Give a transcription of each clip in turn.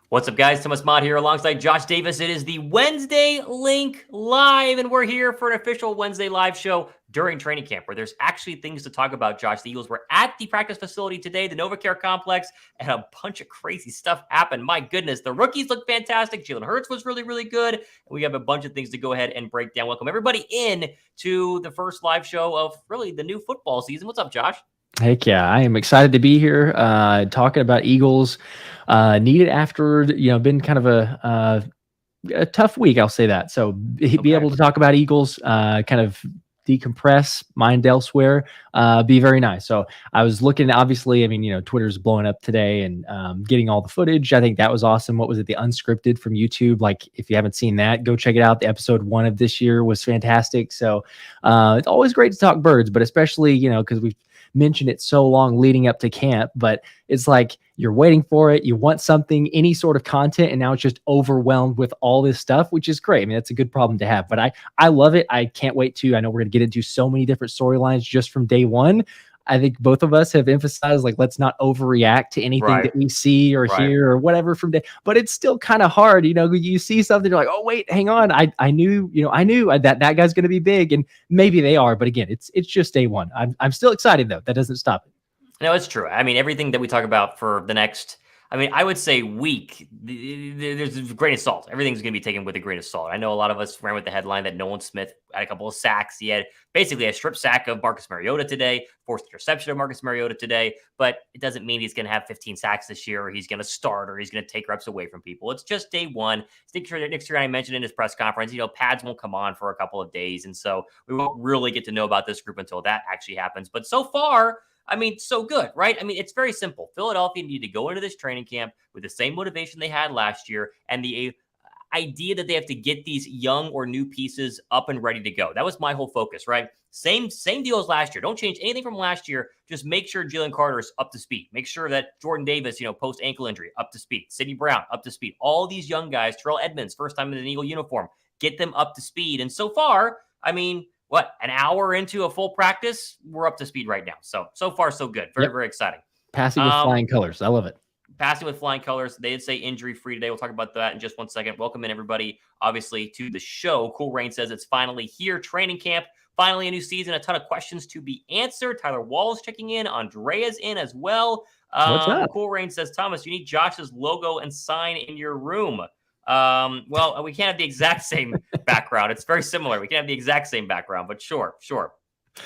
What's up, guys? Thomas Mott here alongside Josh Davis. It is the Wednesday Linc Live, and we're here for an official Wednesday live show during training camp where there's actually things to talk about, Josh. The Eagles were at the practice facility today, the NovaCare complex, and a bunch of crazy stuff happened. My goodness, the rookies look fantastic. Jalen Hurts was really, really good. And we have a bunch of things to go ahead and break down. Welcome everybody in to the first live show of really the new football season. What's up, Josh? Heck yeah, I am excited to be here talking about Eagles. Needed after, been kind of a tough week, I'll say that. So be able to talk about Eagles, kind of decompress, mind elsewhere, be very nice. So I was looking, obviously, I mean, Twitter's blowing up today and getting all the footage. I think that was awesome. What was it? The Unscripted from YouTube. Like, if you haven't seen that, go check it out. The episode 1 of this year was fantastic. So it's always great to talk birds, but especially, because we've mentioned it so long leading up to camp, but it's like you're waiting for it, you want something, any sort of content, and now it's just overwhelmed with all this stuff, which is great. I mean, that's a good problem to have, but I love it. I can't wait to. I know we're going to get into so many different storylines just from day one. I think both of us have emphasized, like, let's not overreact to anything that we see or hear or whatever from day, but it's still kind of hard. You see something, you're like, oh wait, hang on. I knew that guy's going to be big, and maybe they are, but again, it's just day one. I'm still excited though. That doesn't stop it. No, it's true. I mean, everything that we talk about for the next, I would say week, there's a grain of salt. Everything's going to be taken with a grain of salt. I know a lot of us ran with the headline that Nolan Smith had a couple of sacks. He had basically a strip sack of Marcus Mariota today, forced interception of Marcus Mariota today, but it doesn't mean he's going to have 15 sacks this year, or he's going to start, or he's going to take reps away from people. It's just day one. Nick Sirianni mentioned in his press conference, pads won't come on for a couple of days, and so we won't really get to know about this group until that actually happens. But so far, so good, right? It's very simple. Philadelphia needed to go into this training camp with the same motivation they had last year and the idea that they have to get these young or new pieces up and ready to go. That was my whole focus, right? Same deal as last year. Don't change anything from last year. Just make sure Jalen Carter is up to speed. Make sure that Jordan Davis, post ankle injury, up to speed. Sidney Brown, up to speed. All these young guys, Terrell Edmonds, first time in an Eagle uniform, get them up to speed. And so far, an hour into a full practice, we're up to speed right now. So far, so good. Very, very exciting. Passing with flying colors. I love it. Passing with flying colors. They did say injury-free today. We'll talk about that in just 1 second. Welcome in, everybody, obviously, to the show. Cool Rain says it's finally here. Training camp. Finally a new season. A ton of questions to be answered. Tyler Wall's checking in. Andrea's in as well. What's up? Cool Rain says, Thomas, you need Josh's logo and sign in your room. Well, we can't have the exact same background. It's very similar. We can't have the exact same background, but sure.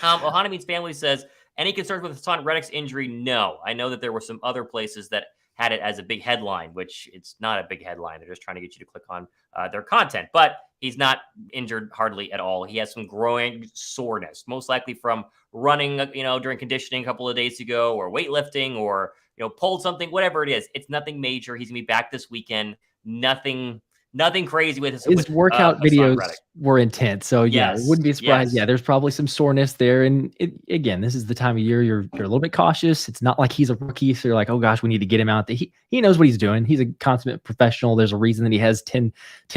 Ohana Means Family says, any concerns with Hassan Reddick's injury? No. I know that there were some other places that had it as a big headline, which it's not a big headline. They're just trying to get you to click on their content, but he's not injured hardly at all. He has some growing soreness, most likely from running, during conditioning a couple of days ago, or weightlifting, or, pulled something, whatever it is. It's nothing major. He's gonna be back this weekend. Nothing crazy with his workout videos were intense. So yeah, yes, it wouldn't be surprised. Yeah, there's probably some soreness there. And again, this is the time of year you're a little bit cautious. It's not like he's a rookie, so you're like, oh gosh, we need to get him out. He knows what he's doing. He's a consummate professional. There's a reason that he has 10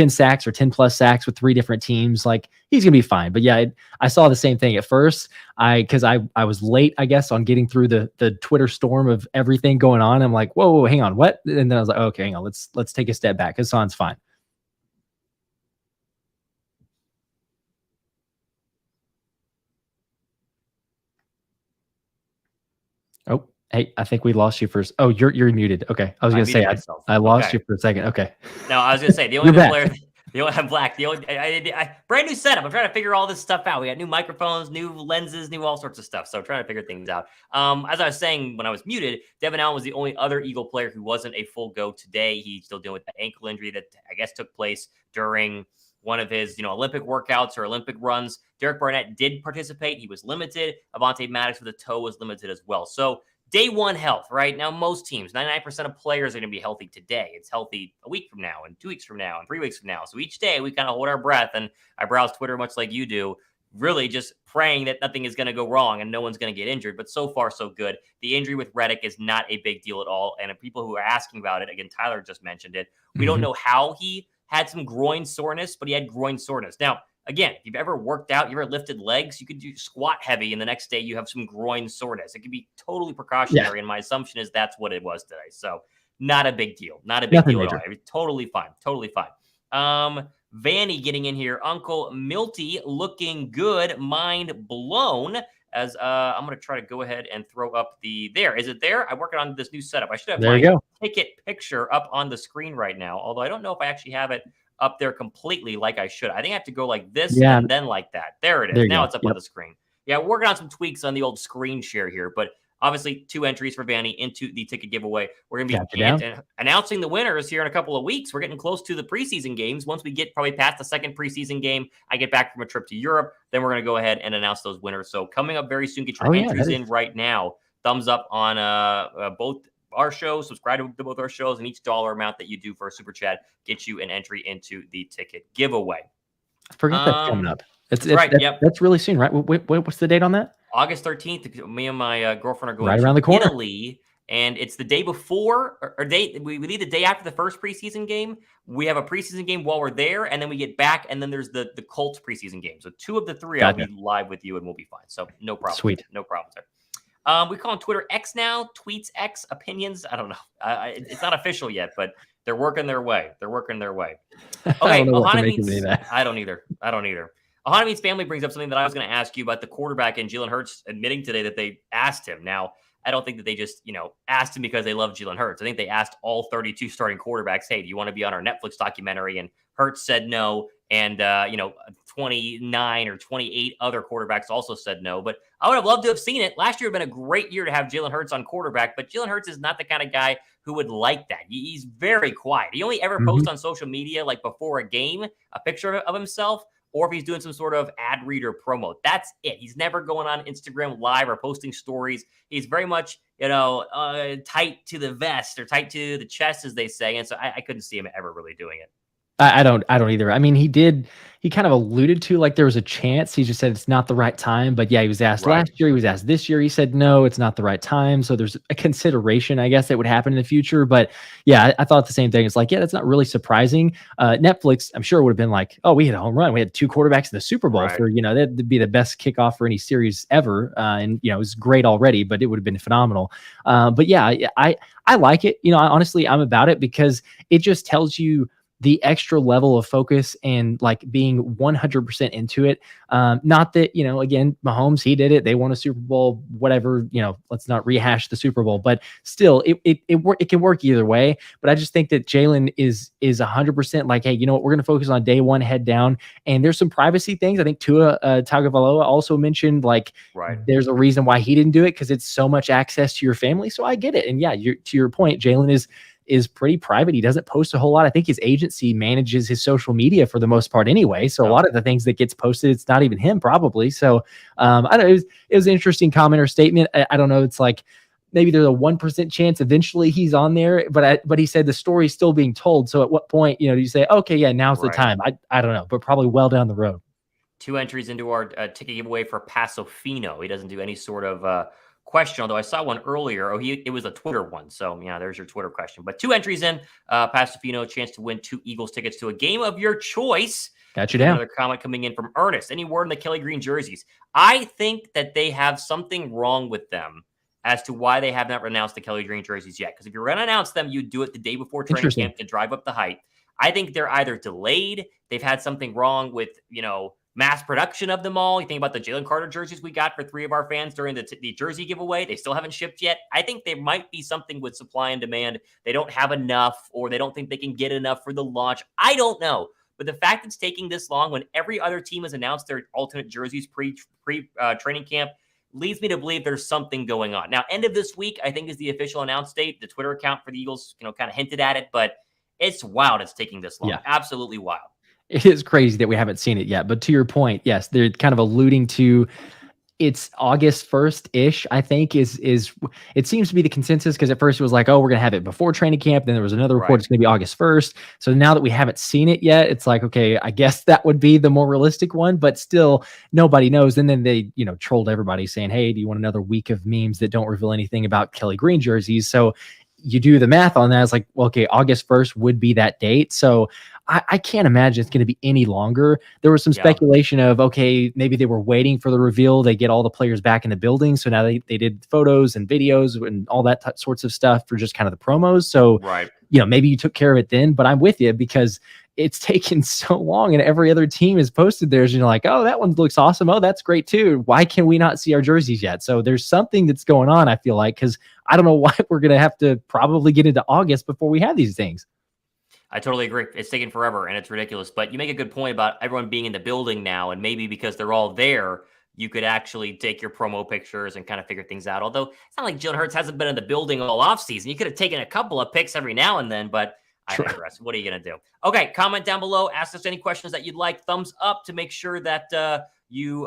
sacks or 10 plus sacks with 3 different teams. Like, he's gonna be fine. But yeah, I saw the same thing at first. Because I was late, I guess, on getting through the Twitter storm of everything going on. I'm like, whoa, hang on, what? And then I was like, okay, hang on, let's take a step back. Hassan's fine. Oh, hey, I think we lost you first. Oh, you're muted. Okay. I was going to say, I lost you for a second. Okay. No, I was going to say, the only player, I'm black. The only, brand new setup. I'm trying to figure all this stuff out. We got new microphones, new lenses, new all sorts of stuff. So trying to figure things out. As I was saying, when I was muted, Devin Allen was the only other Eagle player who wasn't a full go today. He's still dealing with that ankle injury that I guess took place during one of his, Olympic workouts or Olympic runs. Derek Barnett did participate. He was limited. Avonte Maddox with a toe was limited as well. So day one health, right? Now, most teams, 99% of players are going to be healthy today. It's healthy a week from now and 2 weeks from now and 3 weeks from now. So each day we kind of hold our breath, and I browse Twitter much like you do, really just praying that nothing is going to go wrong and no one's going to get injured. But so far, so good. The injury with Reddick is not a big deal at all. And people who are asking about it, again, Tyler just mentioned it. We don't know how he had some groin soreness, but he had groin soreness. Now, again, if you've ever worked out, you ever lifted legs, you could do squat heavy, and the next day you have some groin soreness. It could be totally precautionary, and my assumption is that's what it was today. So not a big deal. Not a big Nothing deal major. at all. Totally fine. Totally fine. Vanny getting in here. Uncle Milty looking good. Mind blown. As I'm going to try to go ahead and throw up there. Is it there? I'm working on this new setup. I should have There you my go. ticket picture up on the screen right now. Although I don't know if I actually have it up there completely like I should. I think I have to go like this and then like that. There it is. There you Now go. it's up on the screen. Yeah, working on some tweaks on the old screen share here, but obviously 2 entries for Vanny into the ticket giveaway. We're going to be announcing the winners here in a couple of weeks. We're getting close to the preseason games. Once we get probably past the second preseason game, I get back from a trip to Europe, then we're going to go ahead and announce those winners. So coming up very soon, get your entries in right now. Thumbs up on both our shows, subscribe to both our shows, and each dollar amount that you do for a super chat gets you an entry into the ticket giveaway. I forget that's coming up. It's right. Yep. That's really soon, right? What's the date on that? August 13th. Me and my girlfriend are going right around the corner. Italy, and it's the day before, we leave the day after the first preseason game. We have a preseason game while we're there, and then we get back, and then there's the Colts preseason game. So 2 of the 3 I'll be live with you, and we'll be fine. So no problem. Sweet. No problems there. We call on Twitter X now. Tweets X, opinions. I don't know. It's not official yet, but they're working their way. Okay, I don't know what to make of that. I don't either. Ahaname's family brings up something that I was going to ask you about the quarterback and Jalen Hurts admitting today that they asked him. Now, I don't think that they just, asked him because they love Jalen Hurts. I think they asked all 32 starting quarterbacks, hey, do you want to be on our Netflix documentary? And Hurts said no. And, 29 or 28 other quarterbacks also said no. But I would have loved to have seen it. Last year would have been a great year to have Jalen Hurts on quarterback. But Jalen Hurts is not the kind of guy who would like that. He's very quiet. He only ever posts on social media, like before a game, a picture of himself, or if he's doing some sort of ad reader promo. That's it. He's never going on Instagram Live or posting stories. He's very much, tight to the vest or tight to the chest, as they say. And so I couldn't see him ever really doing it. I don't either. I mean, he kind of alluded to like there was a chance. He just said it's not the right time. But yeah, he was asked last year. He was asked this year. He said, no, it's not the right time. So there's a consideration, I guess, that would happen in the future. But yeah, I thought the same thing. It's like, yeah, that's not really surprising. Netflix, I'm sure would have been like, oh, we had a home run. We had 2 quarterbacks in the Super Bowl for, that'd be the best kickoff for any series ever. And, it was great already, but it would have been phenomenal. But yeah, I like it. Honestly, I'm about it because it just tells you the extra level of focus and like being 100% into it. Not that, again, Mahomes, he did it. They won a Super Bowl, whatever, let's not rehash the Super Bowl, but still it can work either way. But I just think that Jalen is 100% like, hey, we're going to focus on day one, head down. And there's some privacy things. I think Tua Tagovailoa also mentioned there's a reason why he didn't do it because it's so much access to your family. So I get it. And yeah, to your point, Jalen is pretty private. He doesn't post a whole lot. I think his agency manages his social media for the most part anyway. So a lot of the things that gets posted, it's not even him probably. So I don't know. It was an interesting comment or statement. I don't know. It's like maybe there's a 1% chance eventually he's on there, but he said the story's still being told. So at what point, do you say, okay, yeah, now's the time? I don't know, but probably well down the road. 2 entries into our ticket giveaway for Pasofino. He doesn't do any sort of question, although I saw one earlier. It was a Twitter one. So, there's your Twitter question. But 2 entries in, Pasofino, chance to win 2 Eagles tickets to a game of your choice. Got you down. Another comment coming in from Ernest. Any word on the Kelly Green jerseys? I think that they have something wrong with them as to why they have not announced the Kelly Green jerseys yet. Because if you're going to announce them, you do it the day before training camp to drive up the hype. I think they're either delayed, they've had something wrong with, mass production of them all. You think about the Jalen Carter jerseys we got for 3 of our fans during the jersey giveaway. They still haven't shipped yet. I think there might be something with supply and demand. They don't have enough, or they don't think they can get enough for the launch. I don't know. But the fact it's taking this long when every other team has announced their alternate jerseys pre training camp leads me to believe there's something going on. Now, end of this week, I think, is the official announce date. The Twitter account for the Eagles, kind of hinted at it, but it's wild it's taking this long. Yeah. Absolutely wild. It is crazy that we haven't seen it yet. But to your point, yes, they're kind of alluding to it's August 1st-ish, I think, is it seems to be the consensus, because at first it was like, oh, we're going to have it before training camp. Then there was another report it's going to be August 1st. So now that we haven't seen it yet, it's like, okay, I guess that would be the more realistic one, but still nobody knows. And then they, trolled everybody saying, hey, do you want another week of memes that don't reveal anything about Kelly Green jerseys? So you do the math on that. It's like, well, okay, August 1st would be that date. So I can't imagine it's going to be any longer. There was some speculation of, okay, maybe they were waiting for the reveal. They get all the players back in the building. So now they did photos and videos and all that sorts of stuff for just kind of the promos. So, maybe you took care of it then, but I'm with you because it's taken so long and every other team has posted theirs. And you're like, oh, that one looks awesome. Oh, that's great too. Why can we not see our jerseys yet? So there's something that's going on, I feel like, because I don't know why we're going to have to probably get into August before we have these things. I totally agree. It's taking forever and it's ridiculous. But you make a good point about everyone being in the building now, and maybe because they're all there, you could actually take your promo pictures and kind of figure things out. Although it's not like Jalen Hurts hasn't been in the building all offseason. You could have taken a couple of pics every now and then, but I digress. What are you going to do? Okay, comment down below. Ask us any questions that you'd like. Thumbs up to make sure that you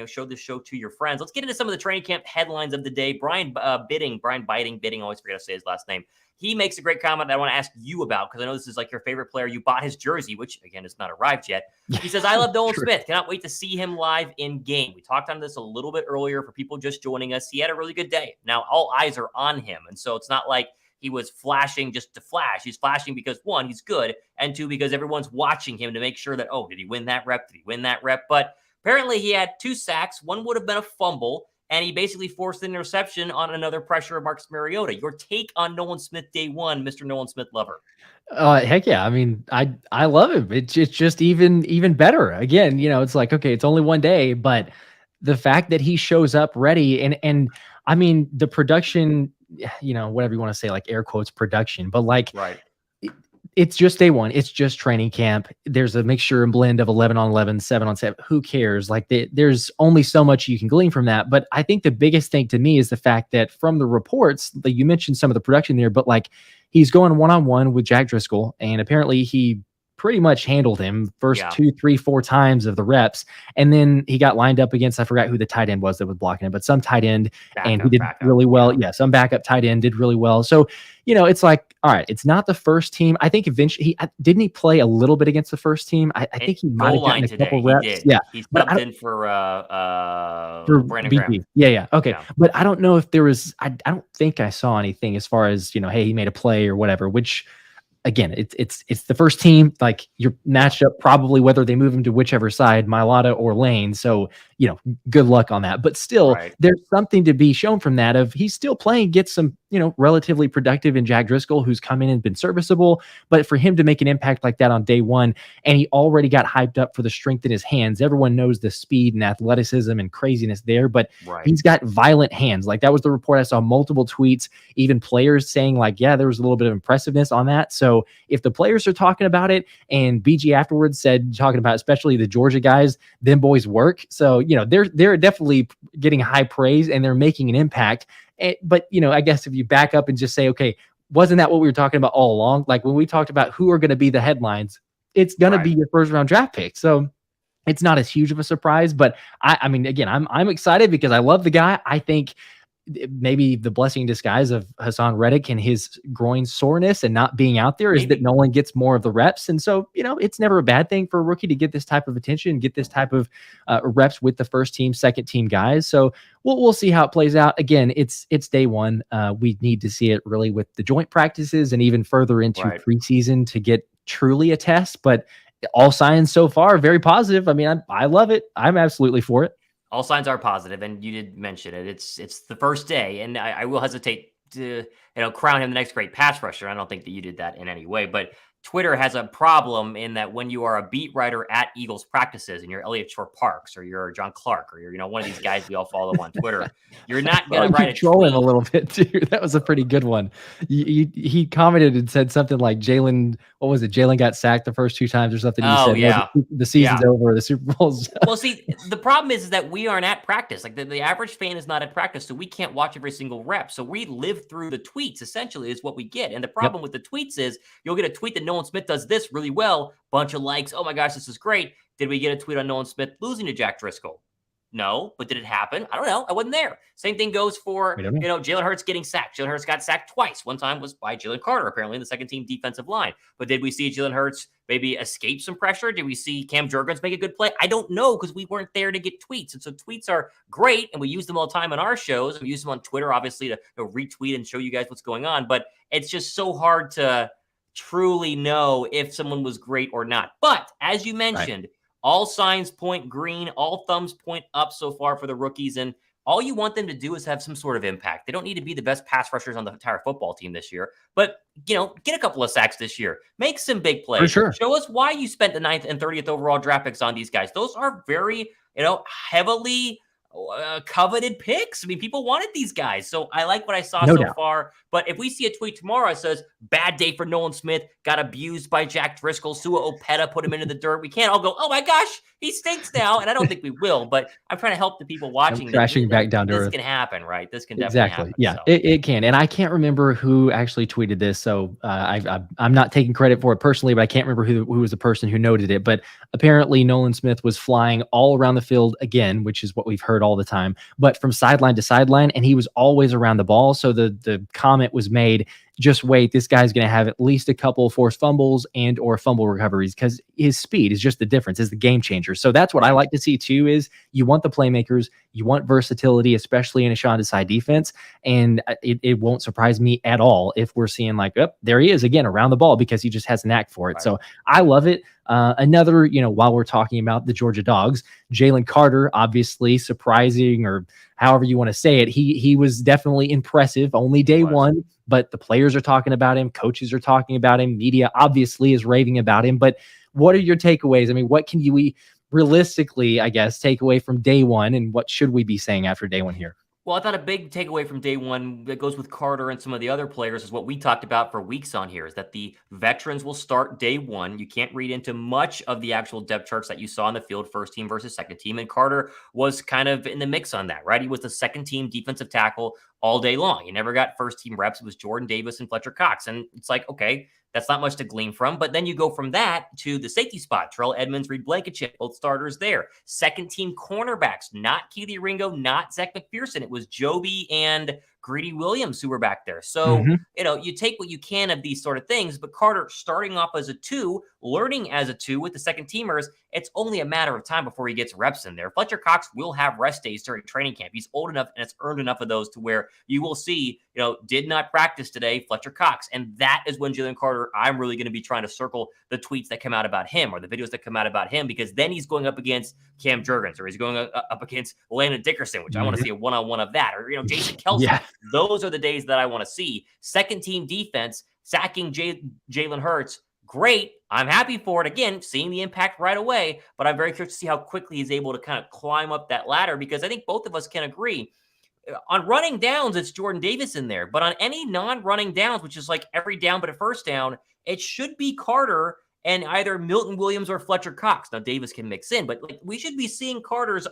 show this show to your friends. Let's get into some of the training camp headlines of the day. Brian Bidding, always forget to say his last name. He makes a great comment that I want to ask you about because I know this is like your favorite player. You bought his jersey, which again has not arrived yet. He says, I love Nolan Smith. Cannot wait to see him live in game. We talked on this a little bit earlier for people just joining us. He had a really good day. Now all eyes are on him. And so it's not like he was flashing just to flash. He's flashing because one, he's good. And two, because everyone's watching him to make sure that, oh, did he win that rep? Did he win that rep? But apparently he had 2 sacks. One would have been a fumble. And he basically forced an interception on another pressure of Marcus Mariota. Your take on Nolan Smith day one, Mr. Nolan Smith lover? Heck yeah. I mean, I love him. It's just even better. Again, it's like, okay, it's only one day, but the fact that he shows up ready and I mean, the production, whatever you want to say, like air quotes production, but like, it's just day one. It's just training camp. There's a mixture and blend of 11 on 11, 7 on 7. Who cares? Like there's only so much you can glean from that. But I think the biggest thing to me is the fact that from the reports that you mentioned some of the production there, but like he's going one-on-one with Jack Driscoll. And apparently he pretty much handled him first 2, 3, 4 times of the reps. And then he got lined up against, I forgot who the tight end was that was blocking him, but some tight end and he did really well. Yeah. Some backup tight end did really well. So, it's like, all right, it's not the first team. I think eventually didn't he play a little bit against the first team? I think he might have gotten a couple reps. He did. Yeah. He stepped in for Brandon Graham. Yeah. Okay. Yeah. But I don't know if there was, I don't think I saw anything as far as, hey, he made a play or whatever, which again, it's the first team. Like you're matched up probably whether they move him to whichever side, Mailata or Lane. So, good luck on that. But still, there's something to be shown from that of he's still playing, gets some, relatively productive in Jack Driscoll, who's come in and been serviceable. But for him to make an impact like that on day one, and he already got hyped up for the strength in his hands. Everyone knows the speed and athleticism and craziness there, but he's got violent hands. Like that was the report. I saw multiple tweets, even players saying like, yeah, there was a little bit of impressiveness on that. So if the players are talking about it and BG afterwards said, talking about especially the Georgia guys, them boys work. So, they're definitely getting high praise and they're making an impact. But, I guess if you back up and just say, okay, wasn't that what we were talking about all along? Like when we talked about who are going to be the headlines, it's going to be your first round draft pick. So it's not as huge of a surprise, but I mean, again, I'm excited because I love the guy. I think maybe the blessing in disguise of Hassan Reddick and his groin soreness and not being out there is that Nolan gets more of the reps. And so, it's never a bad thing for a rookie to get this type of attention, get this type of reps with the first team, second team guys. So we'll see how it plays out. Again, it's day one. We need to see it really with the joint practices and even further into preseason to get truly a test. But all signs so far, very positive. I mean, I love it. I'm absolutely for it. All signs are positive, and you did mention it. It's the first day, and I will hesitate to crown him the next great pass rusher. I don't think that you did that in any way, but Twitter has a problem in that when you are a beat writer at Eagles practices and you're Elliot Shore Parks or you're John Clark or you're one of these guys we all follow on Twitter, you're not going to write a tweet. A little bit too. That was a pretty good one. He commented and said something like Jalen, what was it? Jalen got sacked the first 2 times or something. He said, yeah, the season's over. The Super Bowl's. Well, see, the problem is that we aren't at practice. Like the average fan is not at practice, so we can't watch every single rep. So we live through the tweets. Essentially, is what we get. And the problem with the tweets is you'll get a tweet that Nolan Smith does this really well, bunch of likes. Oh my gosh, this is great. Did we get a tweet on Nolan Smith losing to Jack Driscoll? No, but did it happen? I don't know. I wasn't there. Same thing goes for, Jalen Hurts getting sacked. Jalen Hurts got sacked twice. One time was by Jalen Carter, apparently in the second team defensive line. But did we see Jalen Hurts maybe escape some pressure? Did we see Cam Jurgens make a good play? I don't know, because we weren't there to get tweets. And so tweets are great, and we use them all the time on our shows. We use them on Twitter, obviously, to retweet and show you guys what's going on. But it's just so hard to truly know if someone was great or not. But as you mentioned, all signs point green, all thumbs point up so far for the rookies. And all you want them to do is have some sort of impact. They don't need to be the best pass rushers on the entire football team this year, but, get a couple of sacks this year. Make some big plays. For sure. Show us why you spent the 9th and 30th overall draft picks on these guys. Those are very, heavily coveted picks. I mean, people wanted these guys. So I like what I saw so far. But if we see a tweet tomorrow that says, bad day for Nolan Smith, got abused by Jack Driscoll, Sua Opeta put him into the dirt, we can't all go, oh my gosh, he stinks now. And I don't think we will, but I'm trying to help the people watching. Crashing back down to earth. This can happen, right? This can definitely happen. Yeah, so. It can. And I can't remember who actually tweeted this. So I'm not taking credit for it personally, but I can't remember who was the person who noted it. But apparently Nolan Smith was flying all around the field again, which is what we've heard all the time, but from sideline to sideline, and he was always around the ball. So the comment was made, just wait, this guy's going to have at least a couple forced fumbles and or fumble recoveries, because his speed is just the difference, is the game changer. So that's what I like to see too, is you want the playmakers, you want versatility, especially in a Sean Desai defense. And it won't surprise me at all if we're seeing like, oh, there he is again around the ball, because he just has a knack for it. Right. So I love it. Another, while we're talking about the Georgia Dogs, Jalen Carter, obviously surprising, or however you want to say it, he was definitely impressive. Only day one, but the players are talking about him, coaches are talking about him, media obviously is raving about him. But what are your takeaways? I mean, what can we realistically, I guess, take away from day one, and what should we be saying after day one here? Well, I thought a big takeaway from day one that goes with Carter and some of the other players is what we talked about for weeks on here, is that the veterans will start day one. You can't read into much of the actual depth charts that you saw on the field, first team versus second team. And Carter was kind of in the mix on that, right? He was the second team defensive tackle all day long. He never got first team reps. It was Jordan Davis and Fletcher Cox. And it's like, okay, that's not much to glean from. But then you go from that to the safety spot. Terrell Edmonds, Reed Blankenship, both starters there. Second team cornerbacks, not Keely Ringo, not Zach McPherson. It was Joby and Greedy Williams who were back there. So, you take what you can of these sort of things, but Carter starting off as a 2, learning as a 2 with the second teamers, it's only a matter of time before he gets reps in there. Fletcher Cox will have rest days during training camp. He's old enough and it's earned enough of those to where you will see, did not practice today, Fletcher Cox. And that is when Jalen Carter, I'm really going to be trying to circle the tweets that come out about him or the videos that come out about him, because then he's going up against Cam Jurgens, or he's going up against Landon Dickerson, which I want to see a one-on-one of that, or, Jason Kelce. Yeah. Those are the days that I want to see. Second team defense, sacking Jalen Hurts. Great. I'm happy for it. Again, seeing the impact right away, but I'm very curious to see how quickly he's able to kind of climb up that ladder, because I think both of us can agree on running downs, it's Jordan Davis in there, but on any non-running downs, which is like every down but a first down, it should be Carter and either Milton Williams or Fletcher Cox. Now Davis can mix in, but we should be seeing Carter's,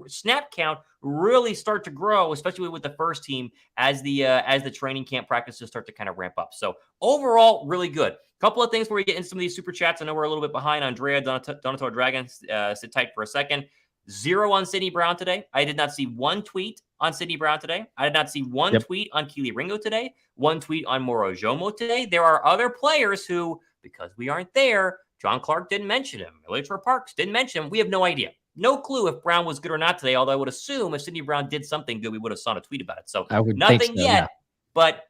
snap count really start to grow, especially with the first team as the training camp practices start to kind of ramp up. So overall, really good. Couple of things where we get into some of these super chats. I know we're a little bit behind. Andrea Donato Dragon, sit tight for a second. 0 on Sidney Brown today. I did not see one tweet on Sidney Brown today. I did not see one tweet on Keely Ringo today. One tweet on Moro Jomo today. There are other players who, because we aren't there, John Clark didn't mention him. Elitra Parks didn't mention him. We have no idea. No clue if Brown was good or not today, although I would assume if Sidney Brown did something good, we would have saw a tweet about it. So nothing yet. Yeah. But,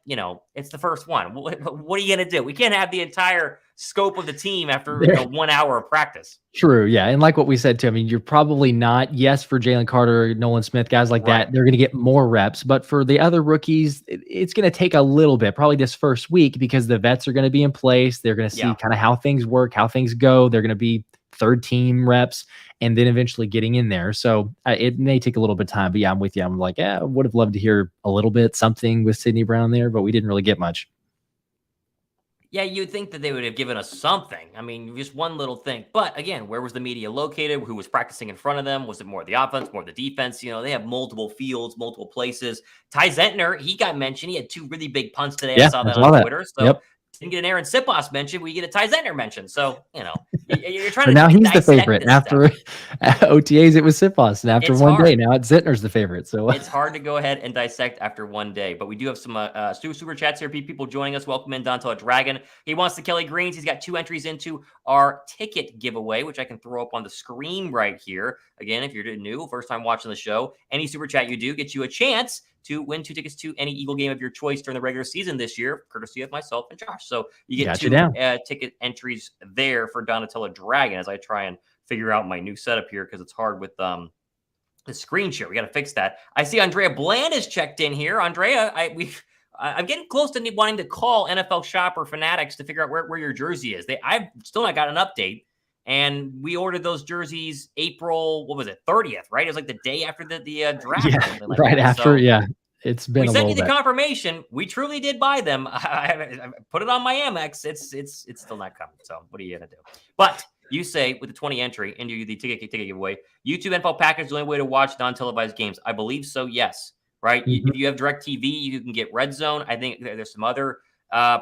it's the first one. What are you going to do? We can't have the entire scope of the team after 1 hour of practice. True. Yeah. And like what we said too, I mean, you're probably not, yes, for Jalen Carter, Nolan Smith, guys like that, they're going to get more reps. But for the other rookies, it's going to take a little bit, probably this first week, because the vets are going to be in place. They're going to see kind of how things work, how things go. They're going to be third team reps and then eventually getting in there. So it may take a little bit of time, but yeah, I'm with you. I'm like, I would have loved to hear a little bit something with Sidney Brown there, but we didn't really get much. Yeah, you'd think that they would have given us something. I mean, just one little thing. But again, where was the media located? Who was practicing in front of them? Was it more the offense, more the defense? They have multiple fields, multiple places. Ty Zentner, he got mentioned. He had 2 really big punts today. I saw that on Twitter. So didn't get an Aaron Sipos mention, we get a Ty Zentner mention. So, you're trying But to now he's the dissect favorite. this After OTAs, it was Sipos, and after It's one day, hard. now it's Zentner's the favorite. So It's hard to go ahead and dissect after one day, but we do have some super chats here. People joining us. Welcome in Dontel Dragon. He wants the Kelly Greens. He's got 2 entries into our ticket giveaway, which I can throw up on the screen right here. Again, if you're new, first time watching the show, any super chat you do gets you a chance to win 2 tickets to any Eagle game of your choice during the regular season this year, courtesy of myself and Josh. So you get 2 ticket entries there for Donatella Dragon as I try and figure out my new setup here because it's hard with the screen share. We got to fix that. I see Andrea Bland is checked in here. Andrea, I'm getting close to wanting to call NFL Shopper Fanatics to figure out where your jersey is. I've still not got an update. And we ordered those jerseys April, 30th, right? It was like the day after the draft. Yeah, like right that. after, so yeah. It's been we a sent little you the bit. confirmation. We truly did buy them. I put it on my Amex. It's still not coming. So what are you gonna do? But you say with the 20 entry into the ticket giveaway, YouTube NFL package is the only way to watch non-televised games. I believe so. Yes, right. Mm-hmm. If you have DirecTV, you can get Red Zone. I think there's some other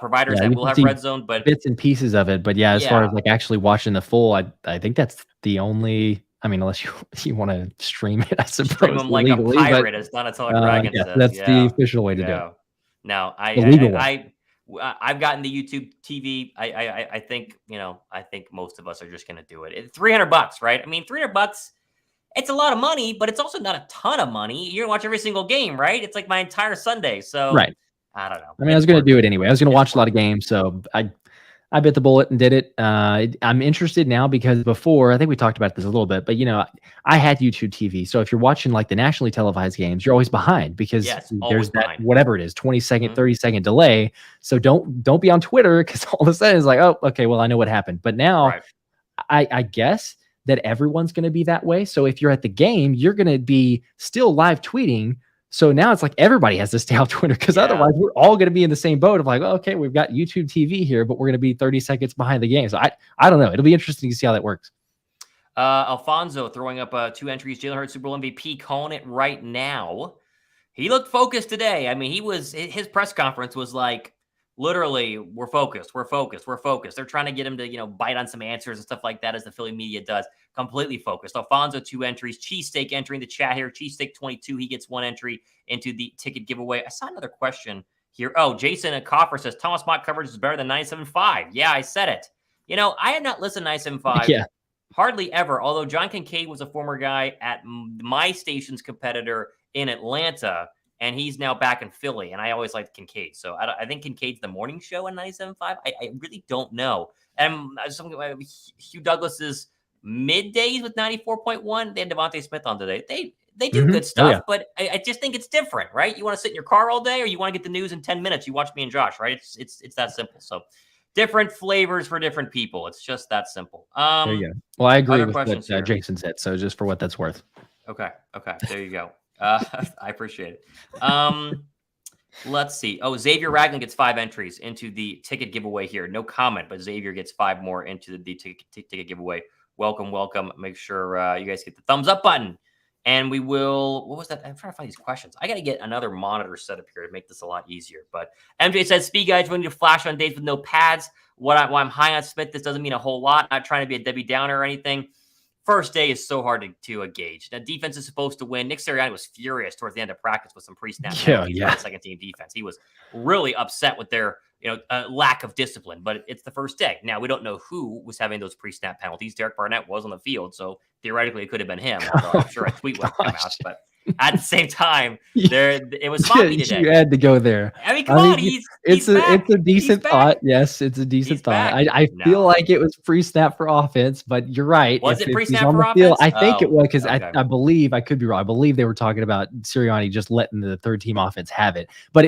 providers Yeah, that will have Red Zone, but bits and pieces of it. But yeah, as far as like actually watching the full, I think that's the only. I mean, unless you want to stream it, I suppose. Stream them like legally, a pirate, as Donatella Dragon says. That's the official way to do it. No, I've gotten the YouTube TV. I think I think most of us are just going to do it. It's $300, right? I mean, $300. It's a lot of money, but it's also not a ton of money. You're gonna watch every single game, right? It's like my entire Sunday. So right. I don't know. I mean, I was going to do it anyway. I was going to watch a lot of games, so I bit the bullet and did it. I'm interested now because before, I think we talked about this a little bit, but I had YouTube TV. So if you're watching like the nationally televised games, you're always behind because there's that whatever it is, 20-second, 30-second delay. So don't be on Twitter because all of a sudden it's like, oh, okay, well, I know what happened. But now I guess that everyone's going to be that way. So if you're at the game, you're going to be still live tweeting. So now it's like everybody has to stay off Twitter because otherwise we're all going to be in the same boat of like, oh, okay, we've got YouTube TV here, but we're going to be 30 seconds behind the game. So I don't know. It'll be interesting to see how that works. Alfonso throwing up 2 entries. Jalen Hurts Super Bowl MVP calling it right now. He looked focused today. I mean, his press conference was like, literally, we're focused. They're trying to get him to, bite on some answers and stuff like that, as the Philly media does. Completely focused. Alfonso, 2 entries. Cheesesteak entering the chat here. Cheesesteak 22. He gets 1 entry into the ticket giveaway. I saw another question here. Oh, Jason Coffer says Thomas Mott coverage is better than 97.5. Yeah, I said it. I had not listened to 97.5 hardly ever. Although John Kincaid was a former guy at my station's competitor in Atlanta. And he's now back in Philly, and I always liked Kincaid. So I think Kincaid's the morning show on 97.5. I really don't know. And something like Hugh Douglas's middays with 94.1. They had Devontae Smith on today. They do good stuff, but I just think it's different, right? You want to sit in your car all day, or you want to get the news in 10 minutes? You watch me and Josh, right? It's that simple. So different flavors for different people. It's just that simple. There you go. Well, I agree with what Jason said. So just for what that's worth. Okay. There you go. I appreciate it. Let's see. Oh, Xavier Ragland gets 5 entries into the ticket giveaway here. No comment, but Xavier gets 5 more into the ticket giveaway. Welcome. Make sure you guys get the thumbs up button. And we will, what was that? I'm trying to find these questions. I got to get another monitor set up here to make this a lot easier. But MJ says, Speed guys, we need to flash on days with no pads. Why I'm high on Smith, this doesn't mean a whole lot. Not trying to be a Debbie Downer or anything. First day is so hard to gauge. Now, defense is supposed to win. Nick Sirianni was furious towards the end of practice with some pre-snap penalties for the second-team defense. He was really upset with their lack of discipline, but it's the first day. Now, we don't know who was having those pre-snap penalties. Derek Barnett was on the field, so theoretically it could have been him, although I'm sure a tweet would have come out. But at the same time, it was sloppy today. You had to go there. I mean, come on, it's a decent thought. Yes, it's a decent thought. I feel like it was pre-snap for offense, but you're right. Was it pre-snap for offense? I think it was because I believe, I could be wrong. I believe they were talking about Sirianni just letting the third-team offense have it. But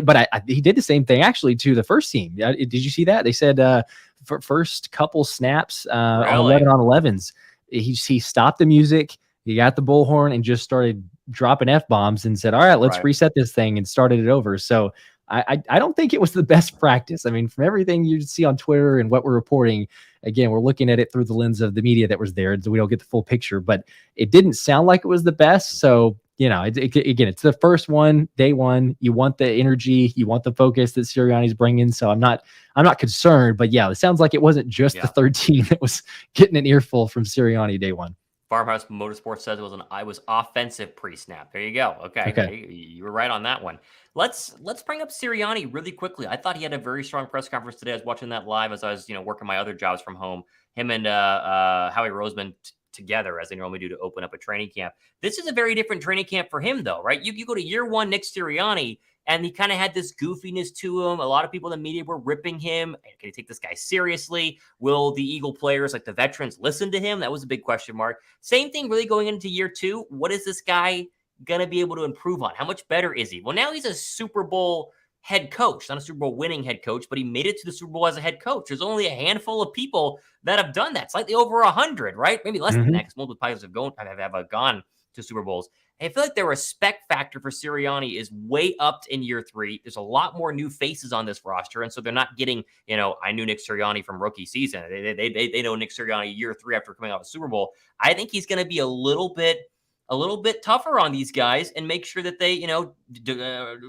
he did the same thing actually to the first team. Did you see that? They said for first couple snaps on 11-on-11s, he stopped the music. He got the bullhorn and just started dropping F-bombs and said, all right, let's reset this thing, and started it over. So I don't think it was the best practice. I mean, from everything you see on Twitter and what we're reporting, again, we're looking at it through the lens of the media that was there, so we don't get the full picture, but it didn't sound like it was the best. So again, it's the first one, day one. You want the energy, you want the focus that Sirianni's bringing. So I'm not concerned, but yeah, it sounds like it wasn't just the third team that was getting an earful from Sirianni day one. Farmhouse Motorsports says I was offensive pre-snap. There you go. Okay. You were right on that one. Let's bring up Sirianni really quickly. I thought he had a very strong press conference today. I was watching that live as I was, working my other jobs from home. Him and Howie Roseman together, as they normally do, to open up a training camp. This is a very different training camp for him, though, right? You go to year one, Nick Sirianni, and he kind of had this goofiness to him. A lot of people in the media were ripping him. Can he take this guy seriously? Will the Eagle players, like the veterans, listen to him? That was a big question mark. Same thing really going into year two. What is this guy going to be able to improve on? How much better is he? Well, now he's a Super Bowl head coach, not a Super Bowl winning head coach, but he made it to the Super Bowl as a head coach. There's only a handful of people that have done that, slightly over 100, right? Maybe less than that, because multiple players have gone to Super Bowls. I feel like the respect factor for Sirianni is way upped in year three. There's a lot more new faces on this roster, and so they're not getting, I knew Nick Sirianni from rookie season. They know Nick Sirianni year three after coming off a Super Bowl. I think he's going to be a little bit tougher on these guys and make sure that they,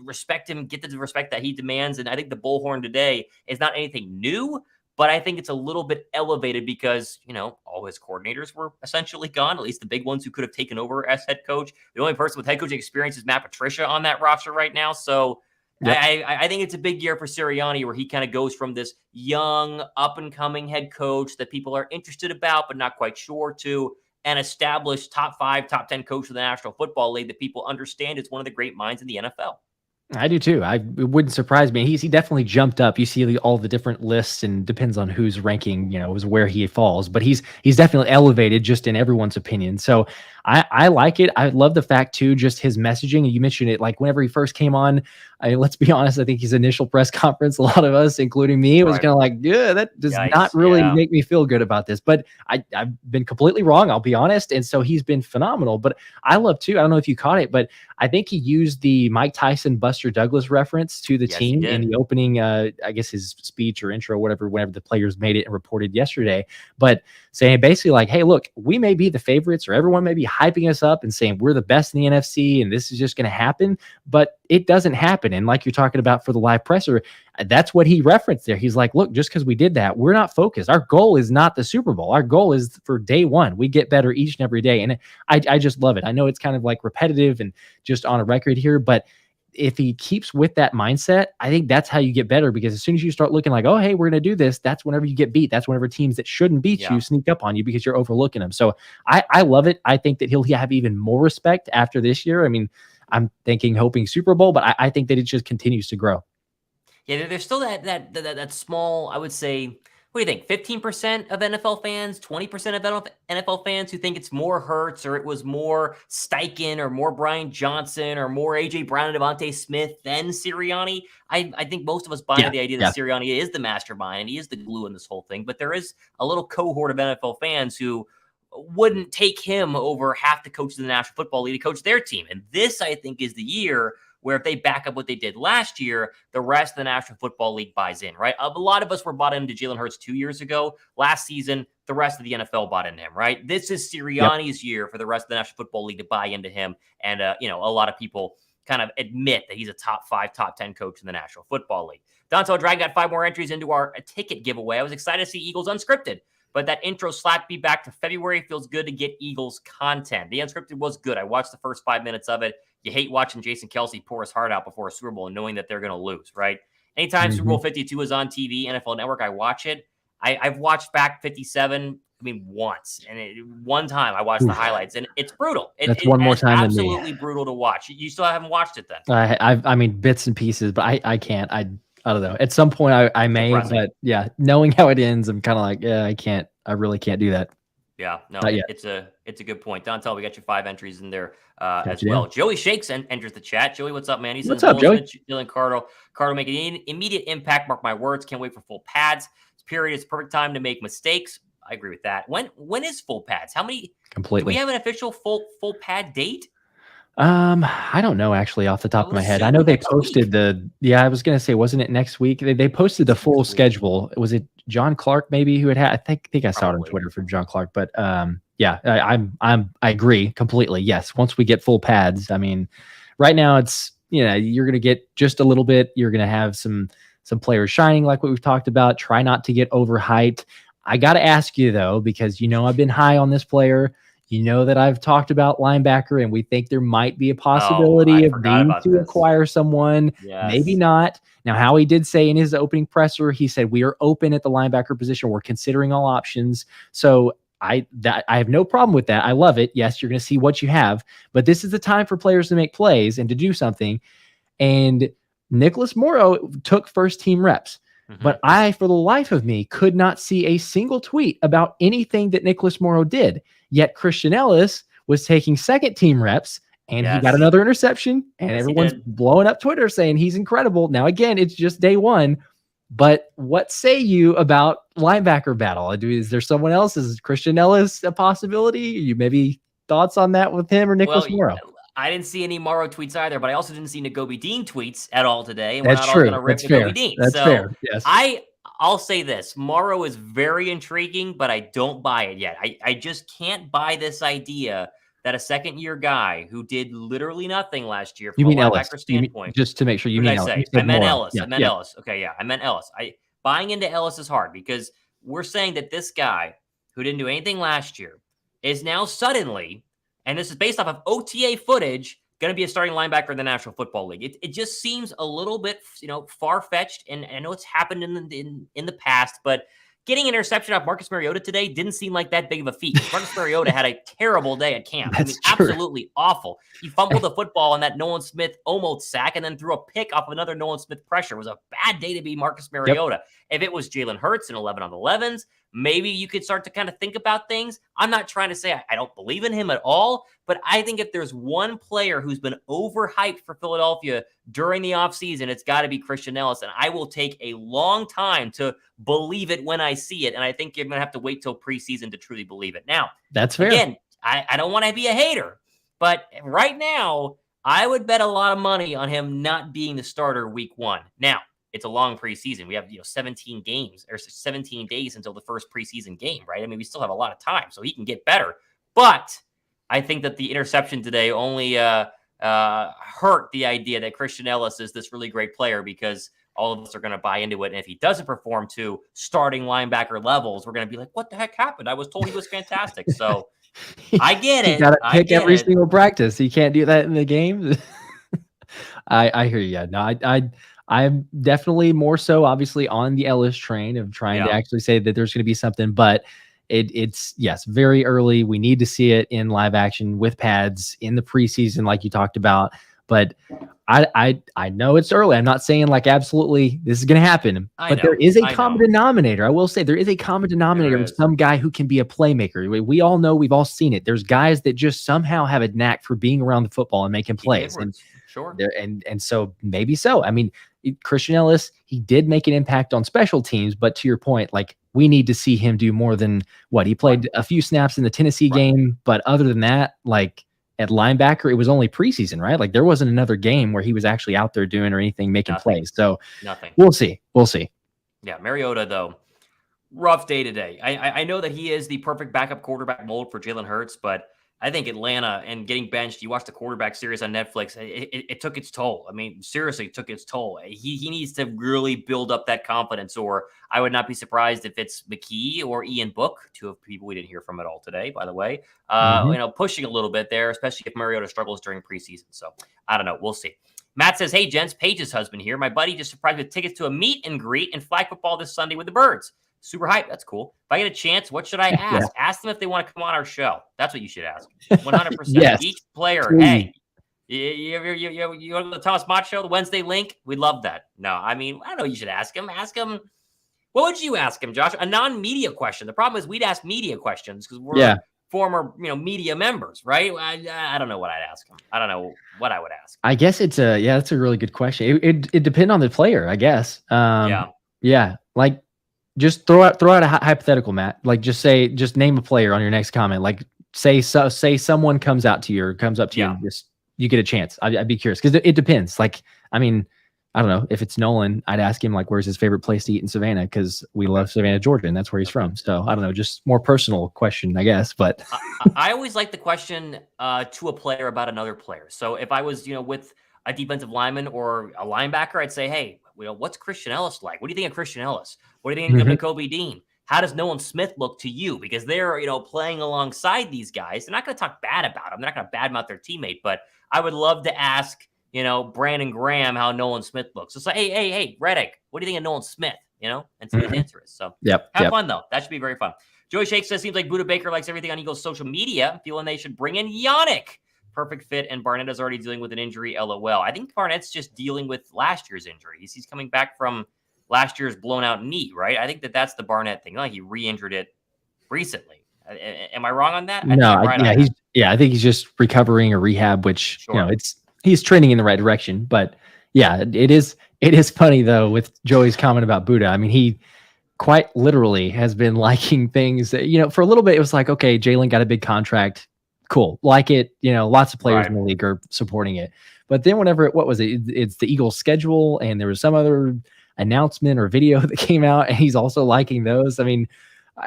respect him, get the respect that he demands. And I think the bullhorn today is not anything new, but I think it's a little bit elevated because, all his coordinators were essentially gone, at least the big ones who could have taken over as head coach. The only person with head coaching experience is Matt Patricia on that roster right now. So yep. I think it's a big year for Sirianni, where he kind of goes from this young, up-and-coming head coach that people are interested about but not quite sure to an established top 5, top 10 coach of the National Football League that people understand is one of the great minds in the NFL. I do too. It wouldn't surprise me. He definitely jumped up. You see all the different lists, and depends on who's ranking, is where he falls. But he's definitely elevated just in everyone's opinion. So I like it. I love the fact too, just his messaging. You mentioned it, like whenever he first came on. Let's be honest. I think his initial press conference, a lot of us, including me, was kind of like, yeah, that does not really make me feel good about this. But I've been completely wrong. I'll be honest. And so he's been phenomenal. But I love too. I don't know if you caught it, but I think he used the Mike Tyson, Buster Douglas reference to the team in the opening, I guess his speech or intro, whatever, whenever the players made it and reported yesterday. But saying basically like, hey, look, we may be the favorites, or everyone may be hyping us up and saying we're the best in the NFC and this is just going to happen, but it doesn't happen. And like you're talking about for the live presser, that's what he referenced there. He's like, look, just because we did that, we're not focused. Our goal is not the Super Bowl. Our goal is for day one. We get better each and every day. And I just love it. I know it's kind of like repetitive and just on a record here, but if he keeps with that mindset, I think that's how you get better, because as soon as you start looking like, oh, hey, we're going to do this, that's whenever you get beat. That's whenever teams that shouldn't beat you sneak up on you because you're overlooking them. So I love it. I think that he'll have even more respect after this year. I mean, I'm hoping Super Bowl, but I think that it just continues to grow. Yeah, there's still that small, I would say, what do you think? 15% of NFL fans, 20% of NFL fans who think it's more Hurts, or it was more Steichen, or more Brian Johnson, or more A.J. Brown and Devontae Smith than Sirianni. I think most of us buy into the idea that Sirianni is the mastermind and he is the glue in this whole thing. But there is a little cohort of NFL fans who wouldn't take him over half the coaches in the National Football League to coach their team. And this, I think, is the year where if they back up what they did last year, the rest of the National Football League buys in, right? A lot of us were bought into Jalen Hurts 2 years ago. Last season, the rest of the NFL bought into him, right? This is Sirianni's year for the rest of the National Football League to buy into him. And, a lot of people kind of admit that he's a top 5, top 10 coach in the National Football League. Dontel Drag got 5 more entries into our ticket giveaway. I was excited to see Eagles Unscripted, but that intro slapped me back to February. Feels good to get Eagles content. The Unscripted was good. I watched the first 5 minutes of it. You hate watching Jason Kelce pour his heart out before a Super Bowl and knowing that they're going to lose, right? Anytime Super Bowl 52 is on TV, NFL Network, I watch it. I've watched back 57, once. And one time I watched the highlights, and it's brutal. That's one more time. Absolutely brutal to watch. You still haven't watched it then? I mean, bits and pieces, but I can't. I don't know. At some point I may, but yeah, knowing how it ends, I'm kind of like, yeah, I can't. I really can't do that. Yeah, no, it's a good point. Dontel, we got your 5 entries in there as well. Joey Shakes enters the chat. Joey, what's up, man? He says, what's up, Joey? Dylan Cardo make an immediate impact. Mark my words. Can't wait for full pads. This period is perfect time to make mistakes. I agree with that. When is full pads? How many? Completely. Do we have an official full pad date? I don't know actually off the top of my head. I know they posted I was going to say, wasn't it next week? They posted the full schedule. Was it John Clark maybe who had I think I saw it on Twitter from John Clark, but Yeah, I agree completely. Yes, once we get full pads, I mean, right now it's you're gonna get just a little bit. You're gonna have some players shining like what we've talked about. Try not to get overhyped. I got to ask you though, because I've been high on this player. You know that I've talked about linebacker, and we think there might be a Oh, I possibility of forgot needing about to this. acquire someone. Maybe Yes. not. Now, Howie did say in his opening presser, he said we are open at the linebacker position. We're considering all options. So I have no problem with that. I love it. Yes, you're going to see what you have, but this is the time for players to make plays and to do something. And Nicholas Morrow took first team reps. But I, for the life of me, could not see a single tweet about anything that Nicholas Morrow did. Yet Christian Ellis was taking second team reps, and he got another interception, and everyone's blowing up Twitter saying he's incredible. Now, again, it's just day one. But what say you about linebacker battle? Is there someone else? Is Christian Ellis a possibility? You maybe thoughts on that with him or Nicholas Morrow? I didn't see any Morrow tweets either, but I also didn't see Nakobe Dean tweets at all today. And That's we're not all true. going to rip That's fair. Nakobe Dean. That's fair. Yes. I'll say this. Morrow is very intriguing, but I don't buy it yet. I just can't buy this idea that a second-year guy who did literally nothing last year from a linebacker standpoint. Just to make sure you mean Ellis. I meant Ellis. Yeah, I meant Ellis. Okay, yeah, I meant Ellis. Buying into Ellis is hard because we're saying that this guy who didn't do anything last year is now suddenly, and this is based off of OTA footage, going to be a starting linebacker in the National Football League. It just seems a little bit, far-fetched, and I know it's happened in the past, but getting an interception off Marcus Mariota today didn't seem like that big of a feat. Marcus Mariota had a terrible day at camp. Absolutely awful. He fumbled the football on that Nolan Smith almost sack and then threw a pick off another Nolan Smith pressure. It was a bad day to be Marcus Mariota. If it was Jalen Hurts in 11 on 11s, maybe you could start to kind of think about things. I'm not trying to say I don't believe in him at all, but I think if there's one player who's been overhyped for Philadelphia during the offseason, it's got to be Christian Ellis, and I will take a long time to believe it when I see it, and I think you're going to have to wait till preseason to truly believe it. Now, that's fair. Again, I don't want to be a hater, but right now, I would bet a lot of money on him not being the starter week one. Now, it's a long preseason. We have 17 games or 17 days until the first preseason game, right? I mean, we still have a lot of time, so he can get better. But I think that the interception today only hurt the idea that Christian Ellis is this really great player because all of us are going to buy into it. And if he doesn't perform to starting linebacker levels, we're going to be like, what the heck happened? I was told he was fantastic. So I get it. You got to pick every single practice. You can't do that in the game. I hear you. Yeah, no, I'm definitely more so obviously on the Ellis train of trying to actually say that there's going to be something, but it's very early. We need to see it in live action with pads in the preseason, like you talked about. But I know it's early. I'm not saying like absolutely this is going to happen, but there is a common denominator. I will say there is a common denominator of some guy who can be a playmaker. We all know, we've all seen it. There's guys that just somehow have a knack for being around the football and making plays. And so maybe so. I mean, Christian Ellis, he did make an impact on special teams, but to your point, like we need to see him do more than what he played a few snaps in the Tennessee game. But other than that, like at linebacker, it was only preseason, right? Like there wasn't another game where he was actually out there doing or anything, making plays. So we'll see. Yeah. Mariota though, rough day today. I know that he is the perfect backup quarterback mold for Jalen Hurts, but I think Atlanta and getting benched, you watch the quarterback series on Netflix, it took its toll. I mean, seriously, it took its toll. He needs to really build up that confidence, or I would not be surprised if it's McKee or Ian Book, two of people we didn't hear from at all today, by the way, pushing a little bit there, especially if Mariota struggles during preseason. So I don't know. We'll see. Matt says, hey, gents, Paige's husband here. My buddy just surprised with tickets to a meet and greet and flag football this Sunday with the Birds. Super hype. That's cool. If I get a chance, what should I ask? Ask them if they want to come on our show. That's what you should ask. 100%. Yes. Each player. Hey, you want to go to the Thomas Mott show, the Wednesday Linc? We love that. No, I mean, I know you should ask him. Ask him. What would you ask him, Josh? A non-media question. The problem is we'd ask media questions because we're former, media members, right? I don't know what I'd ask him. I don't know what I would ask. I guess it's that's a really good question. It depends on the player, I guess. Yeah. Like, just throw out a hypothetical, Matt. Like just name a player on your next comment. Like say someone comes up to you, just you get a chance. I'd be curious because it depends. Like, I mean, I don't know if it's Nolan, I'd ask him like, where's his favorite place to eat in Savannah? Because we love Savannah, Georgia, and that's where he's from. So I don't know, just more personal question, I guess. But I always like the question to a player about another player. So if I was, with a defensive lineman or a linebacker, I'd say, hey, what's Christian Ellis like? What do you think of Christian Ellis? What do you think of Nakobe Dean? How does Nolan Smith look to you? Because they're, playing alongside these guys. They're not going to talk bad about them. They're not going to badmouth their teammate. But I would love to ask, Brandon Graham how Nolan Smith looks. So say, hey, Reddick, what do you think of Nolan Smith? And see what his answer is. So have fun, though. That should be very fun. Joey Shake says, seems like Budda Baker likes everything on Eagles social media, feeling they should bring in Yannick. Perfect fit, and Barnett is already dealing with an injury, LOL. I think Barnett's just dealing with last year's injury. He's coming back from last year's blown-out knee, right? I think that's the Barnett thing. Like he re-injured it recently. Am I wrong on that? No, I think he's just recovering or rehab, which he's trending in the right direction. But yeah, it is funny though with Joey's comment about Budda. I mean, he quite literally has been liking things that, for a little bit, it was like, okay, Jalen got a big contract. Cool. Like it, lots of players in the league are supporting it. But then whenever what was it? It's the Eagles schedule, and there was some other announcement or video that came out, and he's also liking those. I mean,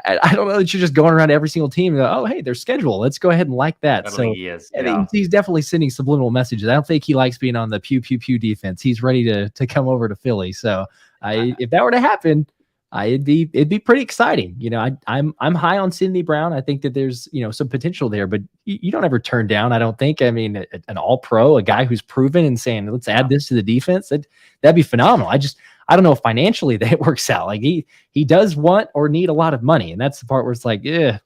I don't know that you're just going around every single team and go, oh, hey, their schedule. Let's go ahead and like that. So he is. He's definitely sending subliminal messages. I don't think he likes being on the pew defense. He's ready to come over to Philly. So if that were to happen, it'd be pretty exciting. I'm high on Sidney Brown. I think that there's some potential there, but you don't ever turn down. I don't think. I mean, an all pro, a guy who's proven and saying, let's add this to the defense. That'd be phenomenal. I don't know if financially that works out. Like he does want or need a lot of money, and that's the part where it's like, I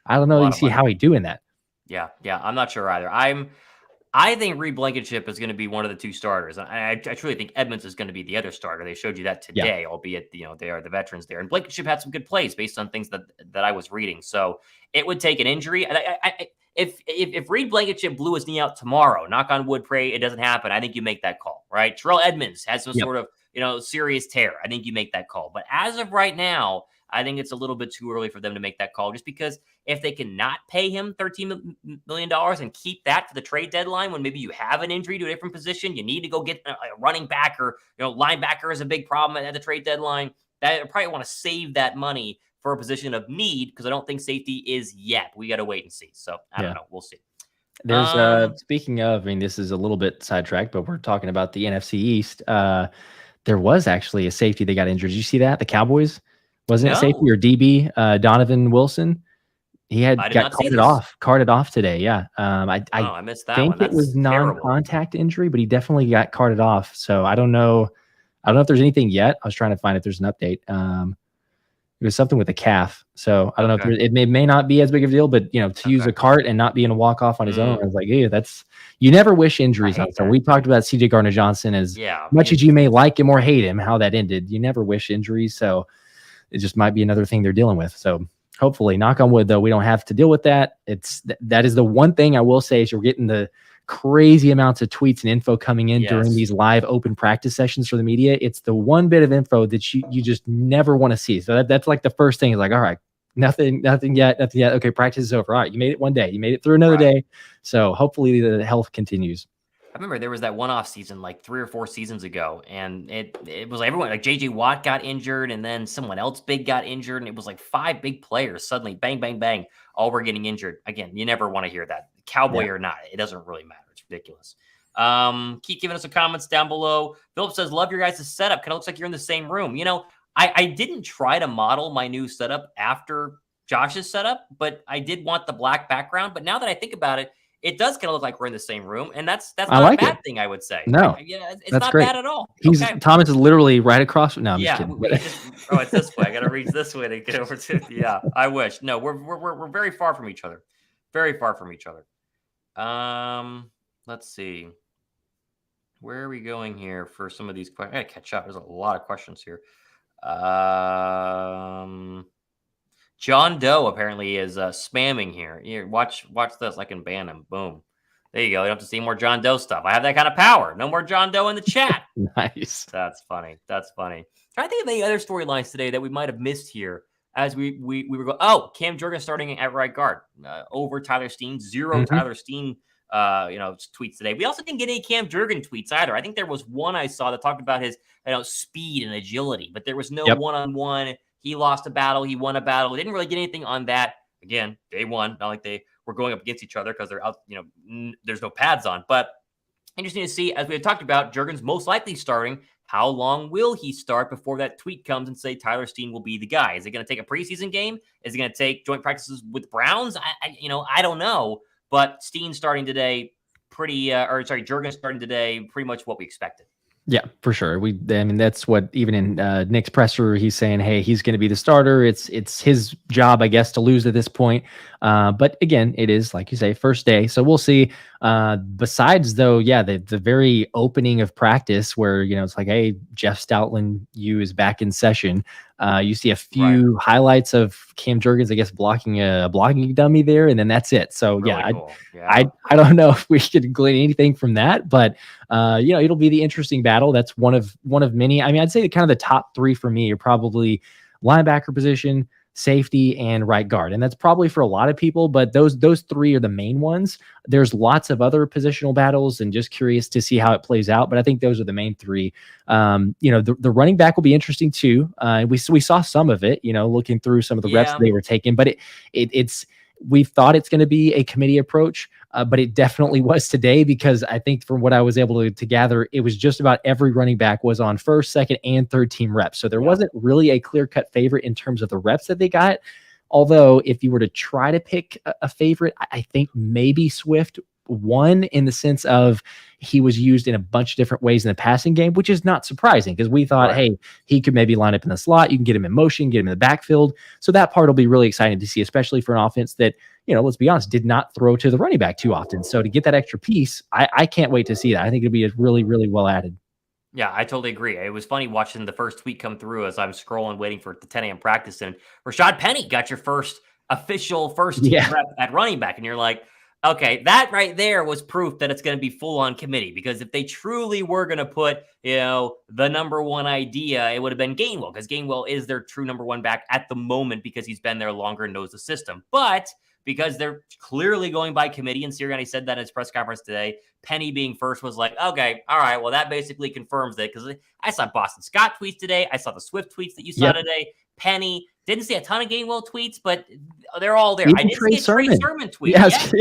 don't know. You see how he's doing that. Yeah, I'm not sure either. I think Reed Blankenship is going to be one of the two starters. I truly think Edmonds is going to be the other starter. They showed you that today, albeit they are the veterans there. And Blankenship had some good plays based on things that I was reading. So it would take an injury. If Reed Blankenship blew his knee out tomorrow, knock on wood, pray it doesn't happen, I think you make that call, right? Terrell Edmonds has some sort of serious tear. I think you make that call. But as of right now, I think it's a little bit too early for them to make that call, just because if they cannot pay him $13 million and keep that for the trade deadline, when maybe you have an injury to a different position, you need to go get a running back, or linebacker is a big problem at the trade deadline. That I probably want to save that money for a position of need, because I don't think safety is yet. We got to wait and see. So I don't know. We'll see. There's speaking of, I mean, this is a little bit sidetracked, but we're talking about the NFC East. There was actually a safety that got injured. Did you see that? The Cowboys? Wasn't it safety or DB? Donovan Wilson. He got carted off today. Yeah. I missed that think one. It was non-contact injury, but he definitely got carted off. So I don't know. I don't know if there's anything yet. I was trying to find if there's an update. It was something with a calf. So I don't know if it may not be as big of a deal, but to use a cart and not be in a walk off on his own, I was like, yeah, you never wish injuries on. So we talked about CJ Gardner-Johnson as much as you may like him or hate him, how that ended. You never wish injuries. So it just might be another thing they're dealing with. So hopefully, knock on wood, though, we don't have to deal with that. That is the one thing I will say is you're getting the crazy amounts of tweets and info coming in during these live open practice sessions for the media. It's the one bit of info that you just never want to see. So that's like the first thing is like, all right, nothing yet. Okay, practice is over. All right, you made it one day. You made it through another day. So hopefully the health continues. I remember there was that one-off season like 3 or 4 seasons ago, and it was everyone, like JJ Watt got injured, and then someone else big got injured, and it was like 5 big players suddenly, bang, bang, bang, all were getting injured. Again, you never want to hear that, Cowboy or not. It doesn't really matter. It's ridiculous. Keep giving us some comments down below. Philip says, love your guys' setup. Kind of looks like you're in the same room. I didn't try to model my new setup after Josh's setup, but I did want the black background. But now that I think about it, it does kind of look like we're in the same room, and that's not a bad thing, I would say. No, it's not great. Bad at all. Thomas is literally right across. No, I'm just kidding. It's this way. I got to reach this way to get over to. Yeah, I wish. No, we're very far from each other. Very far from each other. Let's see. Where are we going here for some of these questions? I got to catch up. There's a lot of questions here. John Doe apparently is spamming here. Here, watch this. I can ban him. Boom. There you go. You don't have to see more John Doe stuff. I have that kind of power. No more John Doe in the chat. Nice. That's funny. Trying to think of any other storylines today that we might have missed here as we were going. Oh, Cam Jurgens starting at right guard over Tyler Steen. 0 Tyler Steen tweets today. We also didn't get any Cam Jurgen tweets either. I think there was one I saw that talked about his speed and agility, but there was no one-on-one. He lost a battle, he won a battle. We didn't really get anything on that. Again, day one, not like they were going up against each other because they're out. There's no pads on, but interesting to see, as we had talked about, Jurgen's most likely starting. How long will he start before that tweet comes and say Tyler Steen will be the guy? Is it going to take a preseason game? Is it going to take joint practices with Browns? I don't know. But Steen starting today, Jurgen starting today, pretty much what we expected. Yeah, for sure. That's what, even in Nick's presser, he's saying, hey, he's going to be the starter. It's his job, I guess, to lose at this point. But again, it is, like you say, first day. So we'll see. Besides, though, the very opening of practice where, it's like, hey, Jeff Stoutland, is back in session. You see a few highlights of Cam Jurgens, I guess, blocking a blocking dummy there, and then that's it. So really cool. I don't know if we should glean anything from that, but it'll be the interesting battle. That's one of many. I mean, I'd say kind of the top three for me are probably linebacker position, safety, and right guard. And that's probably for a lot of people, but those three are the main ones. There's lots of other positional battles, and just curious to see how it plays out. But I think those are the main three. The running back will be interesting too. We saw some of it, looking through some of the reps they were taking, but we've thought it's going to be a committee approach, but it definitely was today, because I think from what I was able to gather, it was just about every running back was on first, second, and third team reps. So there wasn't really a clear-cut favorite in terms of the reps that they got. Although if you were to try to pick a favorite, I think maybe Swift won, in the sense of he was used in a bunch of different ways in the passing game, which is not surprising, because we thought, hey, he could maybe line up in the slot. You can get him in motion, get him in the backfield. So that part will be really exciting to see, especially for an offense that, let's be honest, did not throw to the running back too often. So to get that extra piece, I can't wait to see that. I think it'll be really, really well added. Yeah, I totally agree. It was funny watching the first tweet come through as I'm scrolling, waiting for the 10 a.m. practice, and Rashad Penny got your first official first team rep at running back. And you're like, okay, that right there was proof that it's going to be full on committee, because if they truly were going to put, the number one idea, it would have been Gainwell, because Gainwell is their true number one back at the moment, because he's been there longer and knows the system. But because they're clearly going by committee, and Sirianni said that in his press conference today, Penny being first was like, okay, all right, well, that basically confirms it, because I saw Boston Scott tweets today. I saw the Swift tweets that you saw today. Penny, didn't see a ton of Gainwell tweets, but they're all there. Even I didn't see a Trey Sermon tweet. Yes,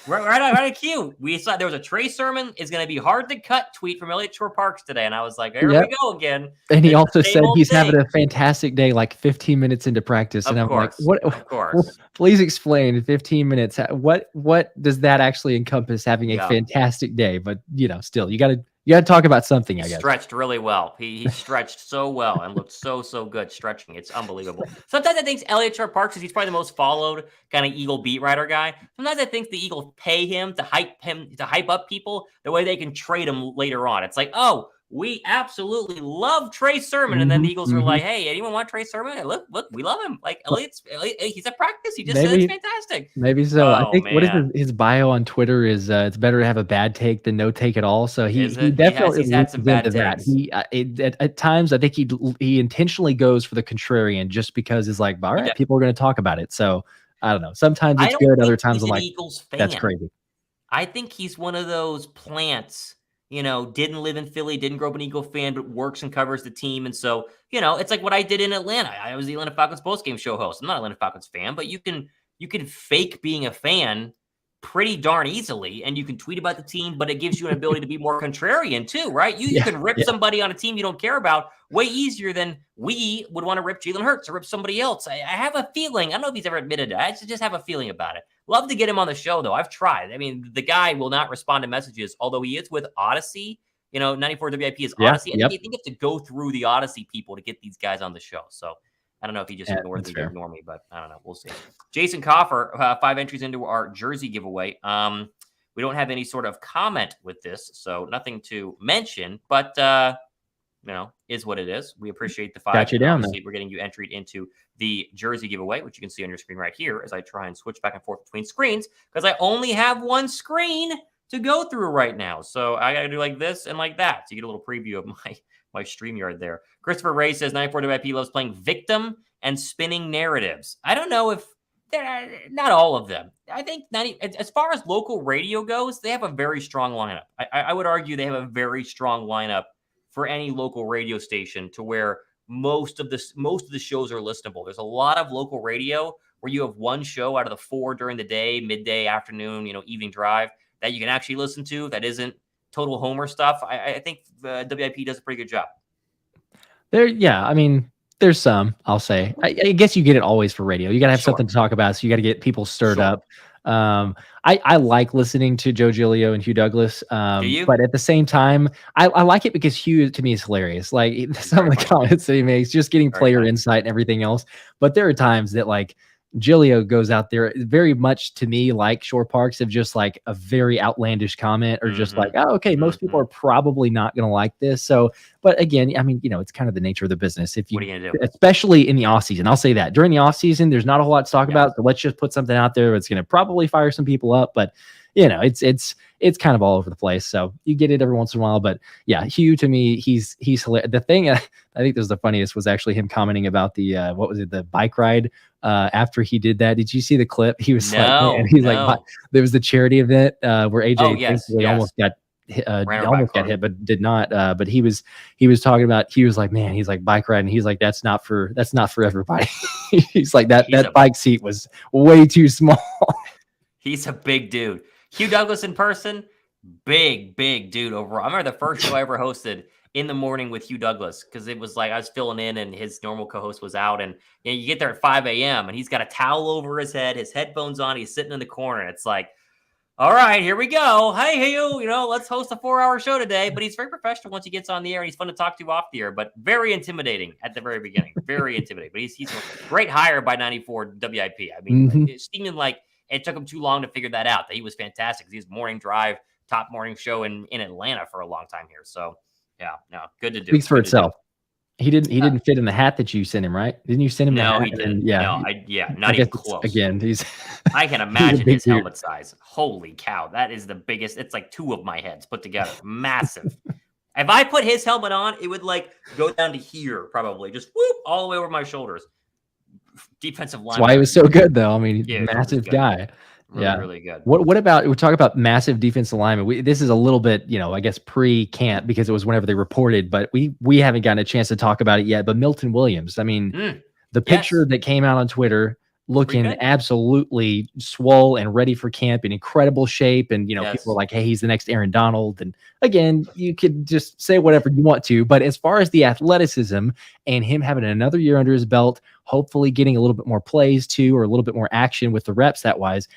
Right on cue. We saw there was a Trey Sermon is going to be hard to cut tweet from Elliott Shore Parks today. And I was like, here we go again. And he also said he's having a fantastic day, like 15 minutes into practice. And I'm like, what? Of course. Please explain in 15 minutes. What does that actually encompass, having a fantastic day? But, still, you got to talk about something, I guess. Stretched really well. He stretched so well and looked so good stretching. It's unbelievable. Sometimes I think Elliott Shore Parks, he's probably the most followed kind of Eagle beat writer guy. Sometimes I think the Eagles pay him to hype up people the way they can trade him later on. It's like, oh, we absolutely love Trey Sermon. And then the Eagles are like, hey, anyone want Trey Sermon? Look, we love him. Like, Elliott, he's at practice. He just said it's fantastic. Maybe so. I think what is his bio on Twitter is it's better to have a bad take than no take at all. So he definitely he's had some bad takes. That. At times, I think he intentionally goes for the contrarian, just because it's like, all right, people are going to talk about it. So I don't know. Sometimes it's good. Other times I'm like, that's crazy. I think he's one of those plants, didn't live in Philly, didn't grow up an Eagle fan, but works and covers the team. And so, it's like what I did in Atlanta. I was the Atlanta Falcons postgame show host. I'm not an Atlanta Falcons fan, but you can fake being a fan pretty darn easily, and you can tweet about the team, but it gives you an ability to be more contrarian too, right? You can rip somebody on a team you don't care about way easier than we would want to rip Jalen Hurts or rip somebody else. I have a feeling, I don't know if he's ever admitted it, I just have a feeling about it. Love to get him on the show, though. I've tried. I mean, the guy will not respond to messages, although he is with Odyssey. 94 WIP is Odyssey. I think you have to go through the Odyssey people to get these guys on the show. So I don't know if he just ignore me, but I don't know. We'll see. Jason Coffer, 5 entries into our jersey giveaway. We don't have any sort of comment with this, so nothing to mention, but is what it is. We appreciate the 5. Got you down. We're getting you entered into the jersey giveaway, which you can see on your screen right here as I try and switch back and forth between screens, because I only have one screen to go through right now. So I got to do like this and like that. So you get a little preview of my StreamYard there. Christopher Ray says 94 WIP loves playing victim and spinning narratives. I don't know if Not all of them. I think as far as local radio goes, they have a very strong lineup. I would argue they have a very strong lineup for any local radio station, to where most of the shows are listenable. There's a lot of local radio where you have one show out of the 4 during the day, midday, afternoon, evening drive, that you can actually listen to that isn't total homer stuff. I think WIP does a pretty good job. Yeah, I mean, there's some, I'll say. I guess you get it always for radio. You got to have something to talk about, so you got to get people stirred up. I like listening to Joe Giglio and Hugh Douglas, Do you? but at the same time, I like it because Hugh, to me, is hilarious. Like, some of the comments that he makes, just getting player insight and everything else. But there are times that, like, Giglio goes out there very much, to me, like Shore Parks, of just like a very outlandish comment, or just like, oh, okay, most people are probably not going to like this. So, but again, I mean, it's kind of the nature of the business. What are you going to do? Especially in the off season, I'll say that during the off season, there's not a whole lot to talk about. So let's just put something out there that's going to probably fire some people up. But it's kind of all over the place. So you get it every once in a while. But yeah, Hugh, to me, he's hilarious. The thing I think this was the funniest was actually him commenting about the what was it, the bike ride after he did that. Did you see the clip? He was like, there was the charity event where AJ almost got hit, but did not. But he was talking about, he was like, man, he's like, bike riding. He's like, that's not for everybody. He's like, that bike seat was way too small. He's a big dude. Hugh Douglas in person, big dude overall. I remember the first show I ever hosted in the morning with Hugh Douglas, because it was like I was filling in and his normal co-host was out, and you get there at 5 a.m. and he's got a towel over his head, his headphones on, he's sitting in the corner. It's like, all right, here we go. Hey, Hugh, let's host a 4-hour show today. But he's very professional once he gets on the air, and he's fun to talk to off the air, but very intimidating at the very beginning. Very intimidating. But he's a great hire by 94 WIP. I mean, it seemed like it took him too long to figure that out, that he was fantastic. He was morning drive, top morning show in Atlanta for a long time here. So, yeah, no, good to do. Speaks for itself. He didn't fit in the hat that you sent him, right? Didn't you send him the hat? No, he didn't. Not even close. Again, I can imagine his helmet size. Holy cow, that is the biggest. It's like 2 of my heads put together. Massive. If I put his helmet on, it would like go down to here, probably just whoop all the way over my shoulders. Defensive line. That's why he was so good, though. I mean, massive guy. Really good. What about, we talk about massive defensive linemen. This is a little bit, I guess pre-camp, because it was whenever they reported, but we haven't gotten a chance to talk about it yet. But Milton Williams, I mean, the picture that came out on Twitter, looking absolutely swole and ready for camp, in incredible shape. And, people were like, hey, he's the next Aaron Donald. And again, you could just say whatever you want to, but as far as the athleticism and him having another year under his belt, hopefully getting a little bit more plays too, or a little bit more action with the reps that wise,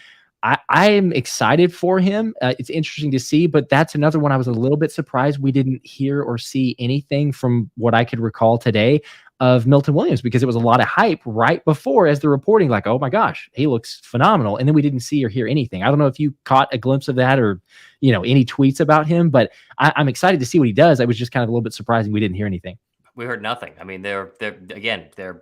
I am excited for him. It's interesting to see, but that's another one I was a little bit surprised we didn't hear or see anything from what I could recall today of Milton Williams, because it was a lot of hype right before as the reporting, like, oh my gosh, he looks phenomenal. And then we didn't see or hear anything. I don't know if you caught a glimpse of that, or, any tweets about him, but I'm excited to see what he does. I was just kind of a little bit surprising we didn't hear anything. We heard nothing. I mean, there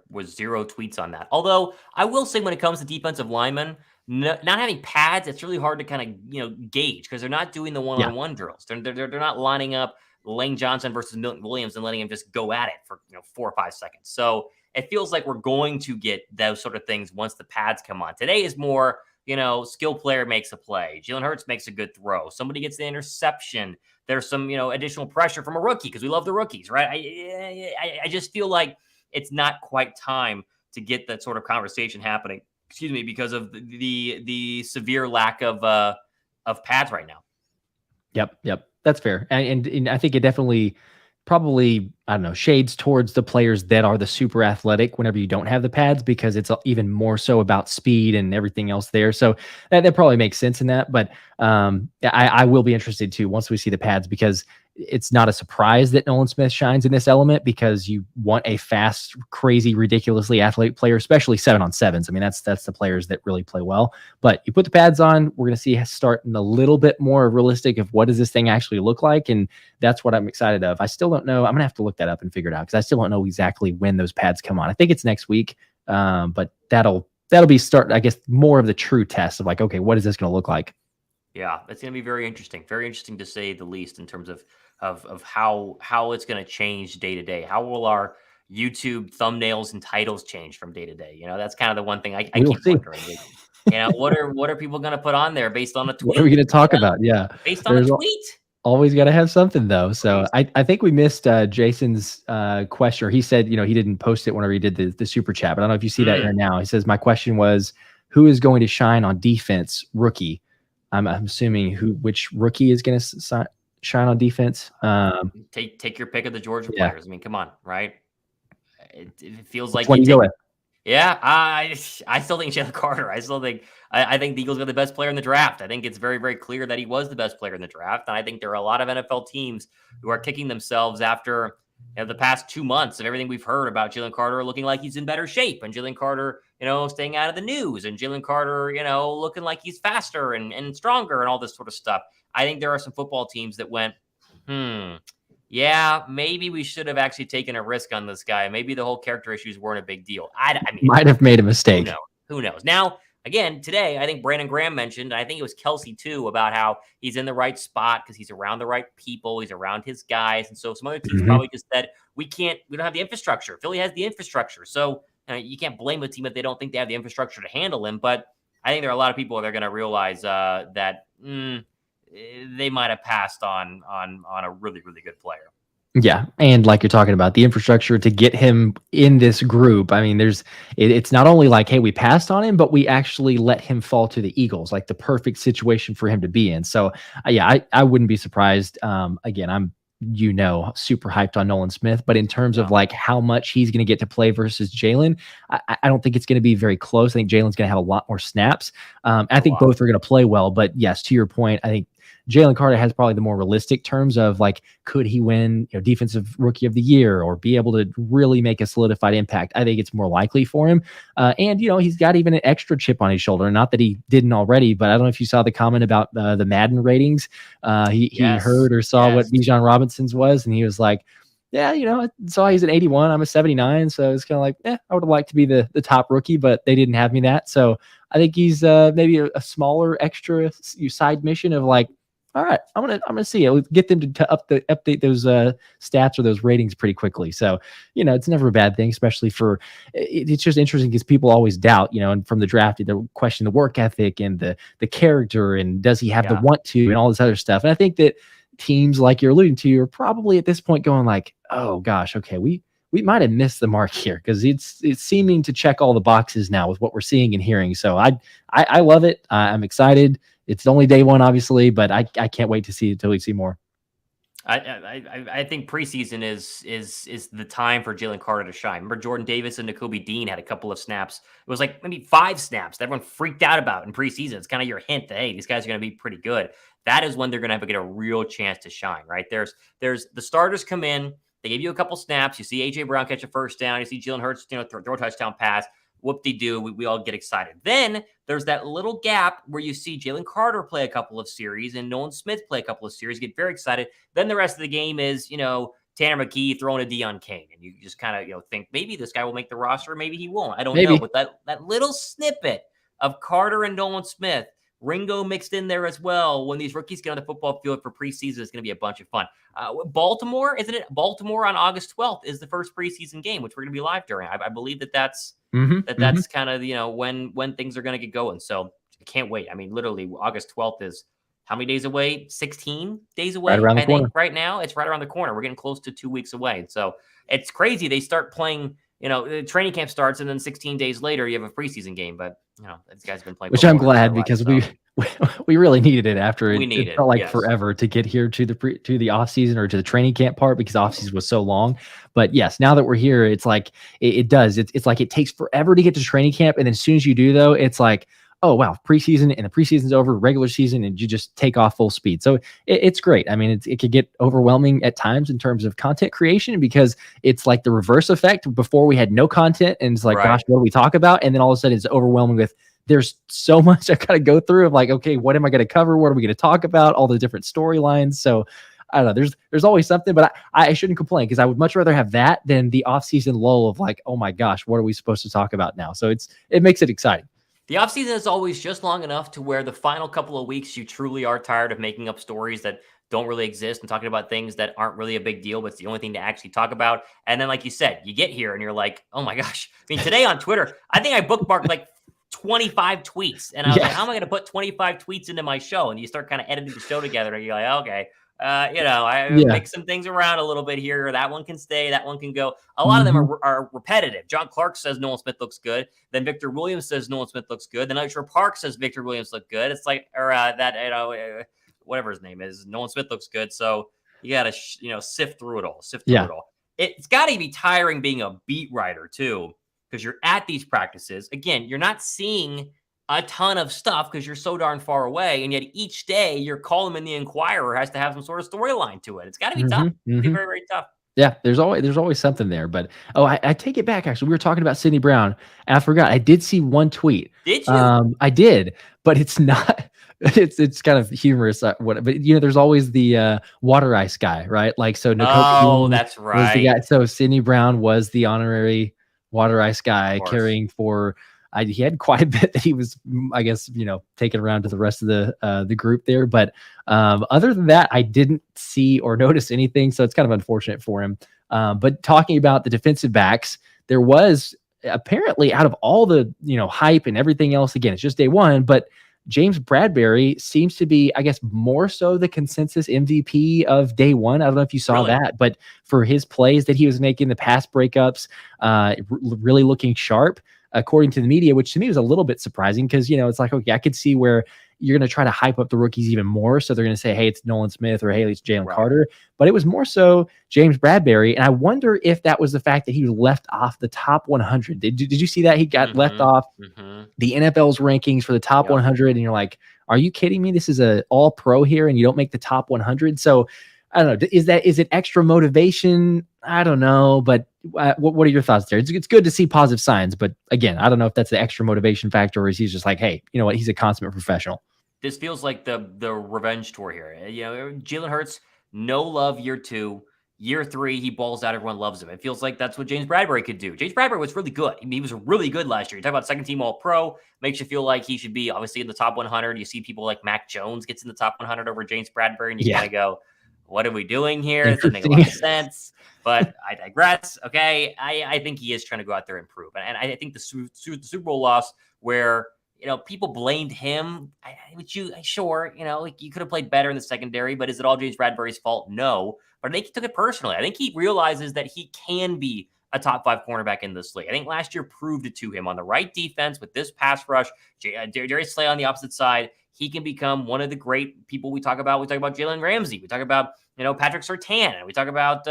was 0 tweets on that. Although I will say, when it comes to defensive linemen, not having pads, it's really hard to kind of gauge, because they're not doing the one-on-one drills. They're not lining up Lane Johnson versus Milton Williams and letting him just go at it for 4 or 5 seconds. So it feels like we're going to get those sort of things once the pads come on. Today is more skill player makes a play, Jalen Hurts makes a good throw, somebody gets the interception, there's some additional pressure from a rookie, because we love the rookies, right? I just feel like it's not quite time to get that sort of conversation happening. Excuse me, because of the severe lack of pads right now. Yep, that's fair, and I think it definitely probably, I don't know, shades towards the players that are the super athletic whenever you don't have the pads, because it's even more so about speed and everything else there. So that probably makes sense in that. But I will be interested too once we see the pads, because it's not a surprise that Nolan Smith shines in this element, because you want a fast, crazy, ridiculously athletic player, especially 7-on-7s. I mean, that's the players that really play well. But you put the pads on, we're going to see starting a little bit more realistic of what does this thing actually look like, and that's what I'm excited of. I still don't know. I'm going to have to look that up and figure it out, because I still don't know exactly when those pads come on. I think it's next week, but that'll be I guess, more of the true test of like, okay, what is this going to look like? Yeah, it's going to be very interesting to say the least, in terms of how it's going to change day to day. How will our YouTube thumbnails and titles change from day to day. That's kind of the one thing I We'll keep see. wondering. What are people going to put on there based on a tweet? What are we going to talk about? Yeah. Based on a tweet. Always got to have something though. So I think we missed Jason's question. Or he said, he didn't post it whenever he did the super chat, but I don't know if you see that here now. He says, my question was, who is going to shine on defense? Rookie. I'm assuming which rookie is going to shine on defense. Take your pick of the Georgia players. I mean, come on, right? It feels like you go with. Yeah, I still think Jalen Carter. I think the Eagles are the best player in the draft. I think it's very, very clear that he was the best player in the draft. And I think there are a lot of NFL teams who are kicking themselves after the past 2 months of everything we've heard about Jalen Carter looking like he's in better shape, and Jalen Carter, staying out of the news, and Jalen Carter, looking like he's faster and stronger and all this sort of stuff. I think there are some football teams that went, yeah, maybe we should have actually taken a risk on this guy. Maybe the whole character issues weren't a big deal. I mean, might have made a mistake. Who knows? Now, again, today, I think Brandon Graham mentioned, and I think it was Kelsey too, about how he's in the right spot because he's around the right people. He's around his guys. And so some other teams probably just said, we don't have the infrastructure. Philly has the infrastructure. So you can't blame a team if they don't think they have the infrastructure to handle him. But I think there are a lot of people that are going to realize that they might have passed on a really, really good player. Yeah. And like you're talking about, the infrastructure to get him in this group. I mean, it's not only like, hey, we passed on him, but we actually let him fall to the Eagles, like the perfect situation for him to be in. So yeah, I wouldn't be surprised. Again, I'm super hyped on Nolan Smith, but in terms of like how much he's going to get to play versus Jalen, I don't think it's going to be very close. I think Jalen's going to have a lot more snaps. I think both are going to play well, but yes, to your point, I think Jalen Carter has probably the more realistic terms of like, could he win defensive rookie of the year or be able to really make a solidified impact? I think it's more likely for him. And he's got even an extra chip on his shoulder. Not that he didn't already, but I don't know if you saw the comment about the Madden ratings. He heard or saw what Bijan Robinson's was, and he was like, yeah, I saw he's an 81. I'm a 79. So it's kind of like, I would have liked to be the top rookie, but they didn't have me that. So I think he's maybe a smaller extra side mission of like, all right, I'm gonna see it. Get them to update those stats or those ratings pretty quickly. So it's never a bad thing, especially for it's just interesting because people always doubt, and from the draft they question the work ethic and the character and does he have the want to and all this other stuff. And I think that teams like you're alluding to are probably at this point going like, oh gosh, okay, we might have missed the mark here because it's seeming to check all the boxes now with what we're seeing and hearing. So I love it. I'm excited. It's only day one, obviously, but I can't wait to see it till we see more. I think preseason is the time for Jalen Carter to shine. Remember, Jordan Davis and Nakobe Dean had a couple of snaps. It was like maybe 5 snaps that everyone freaked out about in preseason. It's kind of your hint that, hey, these guys are going to be pretty good. That is when they're going to have to get a real chance to shine, right? There's the starters come in. They give you a couple snaps. You see A.J. Brown catch a first down. You see Jalen Hurts throw a touchdown pass. Whoop-de-doo, we all get excited. Then there's that little gap where you see Jalen Carter play a couple of series and Nolan Smith play a couple of series, get very excited. Then the rest of the game is, Tanner McKee throwing a Deion Kane. And you just kind of, think maybe this guy will make the roster, maybe he won't. I don't know. But that little snippet of Carter and Nolan Smith, Ringo mixed in there as well. When these rookies get on the football field for preseason, it's going to be a bunch of fun. Baltimore, isn't it? Baltimore on August 12th is the first preseason game, which we're going to be live during. I believe that's that's kind of, when things are going to get going. So I can't wait. I mean, literally August 12th is how many days away? 16 days away. Right around the corner. Think right now it's right around the corner. We're getting close to 2 weeks away. So it's crazy. They start playing, the training camp starts and then 16 days later you have a preseason game, but these guys have been playing. Which I'm glad because we really needed it after it felt like forever to get here to the off season or to the training camp part because off season was so long. But yes, now that we're here, it's like it does. It's like it takes forever to get to training camp, and then as soon as you do, though, it's like, oh wow, preseason, and the preseason's over, regular season, and you just take off full speed. So it's great. I mean, it could get overwhelming at times in terms of content creation because it's like the reverse effect. Before we had no content, and it's like, gosh, what do we talk about? And then all of a sudden, it's overwhelming with. There's so much I got to go through of like, okay, what am I going to cover? What are we going to talk about? All the different storylines. So I don't know. There's always something, but I shouldn't complain because I would much rather have that than the off-season lull of like, oh my gosh, what are we supposed to talk about now? So it makes it exciting. The offseason is always just long enough to where the final couple of weeks you truly are tired of making up stories that don't really exist and talking about things that aren't really a big deal, but it's the only thing to actually talk about. And then, like you said, you get here and you're like, oh my gosh. I mean, today on Twitter, I think I bookmarked like 25 tweets. And I was like, how am I going to put 25 tweets into my show? And you start kind of editing the show together and you're like, okay. I make some things around a little bit here. That one can stay. That one can go. A lot of them are repetitive. John Clark says Nolan Smith looks good. Then Victor Williams says Nolan Smith looks good. Then Usher Park says Victor Williams look good. It's like, whatever his name is, Nolan Smith looks good. So you got to, sift through it all. It's got to be tiring being a beat writer too, because you're at these practices. Again, you're not seeing a ton of stuff because you're so darn far away. And yet each day your column in the Inquirer has to have some sort of storyline to it. It's got to be tough. It's very, very tough. Yeah, there's always something there. But I take it back. Actually, we were talking about Sidney Brown, and I forgot. I did see one tweet. Did you? I did, but it's not. It's kind of humorous. But there's always the water ice guy, right? Like so. That's right. The guy. So Sidney Brown was the honorary water ice guy, carrying for. He had quite a bit that he was, I guess, taking around to the rest of the group there. But other than that, I didn't see or notice anything. So it's kind of unfortunate for him. But talking about the defensive backs, there was apparently out of all the, hype and everything else, again, it's just day one, but James Bradbury seems to be, I guess, more so the consensus MVP of day one. I don't know if you saw that, but for his plays that he was making, the pass breakups, really looking sharp. According to the media, which to me was a little bit surprising because, it's like, okay, I could see where you're going to try to hype up the rookies even more. So they're going to say, hey, it's Nolan Smith or hey, it's Jalen Carter. But it was more so James Bradbury. And I wonder if that was the fact that he was left off the top 100. Did you see that? He got left off the NFL's rankings for the top 100. And you're like, are you kidding me? This is a all pro here and you don't make the top 100. So I don't know. Is it extra motivation? I don't know. But what are your thoughts there? It's good to see positive signs. But again, I don't know if that's the extra motivation factor or is he's just like, hey, you know what? He's a consummate professional. This feels like the revenge tour here. Jalen Hurts, no love year 2. Year 3, he balls out. Everyone loves him. It feels like that's what James Bradbury could do. James Bradbury was really good. I mean, he was really good last year. You talk about second team All-Pro, makes you feel like he should be obviously in the top 100. You see people like Mac Jones gets in the top 100 over James Bradbury, and you kind of go, what are we doing here? It doesn't make a lot of sense, but I digress. Okay. I think he is trying to go out there and improve. And I think the Super Bowl loss where, people blamed him, like you could have played better in the secondary, but is it all James Bradbury's fault? No, but I think he took it personally. I think he realizes that he can be a top 5 cornerback in this league. I think last year proved it to him on the right defense with this pass rush, Darius Slay on the opposite side. He can become one of the great people we talk about. We talk about Jalen Ramsey. We talk about, Patrick Surtain. And we talk about,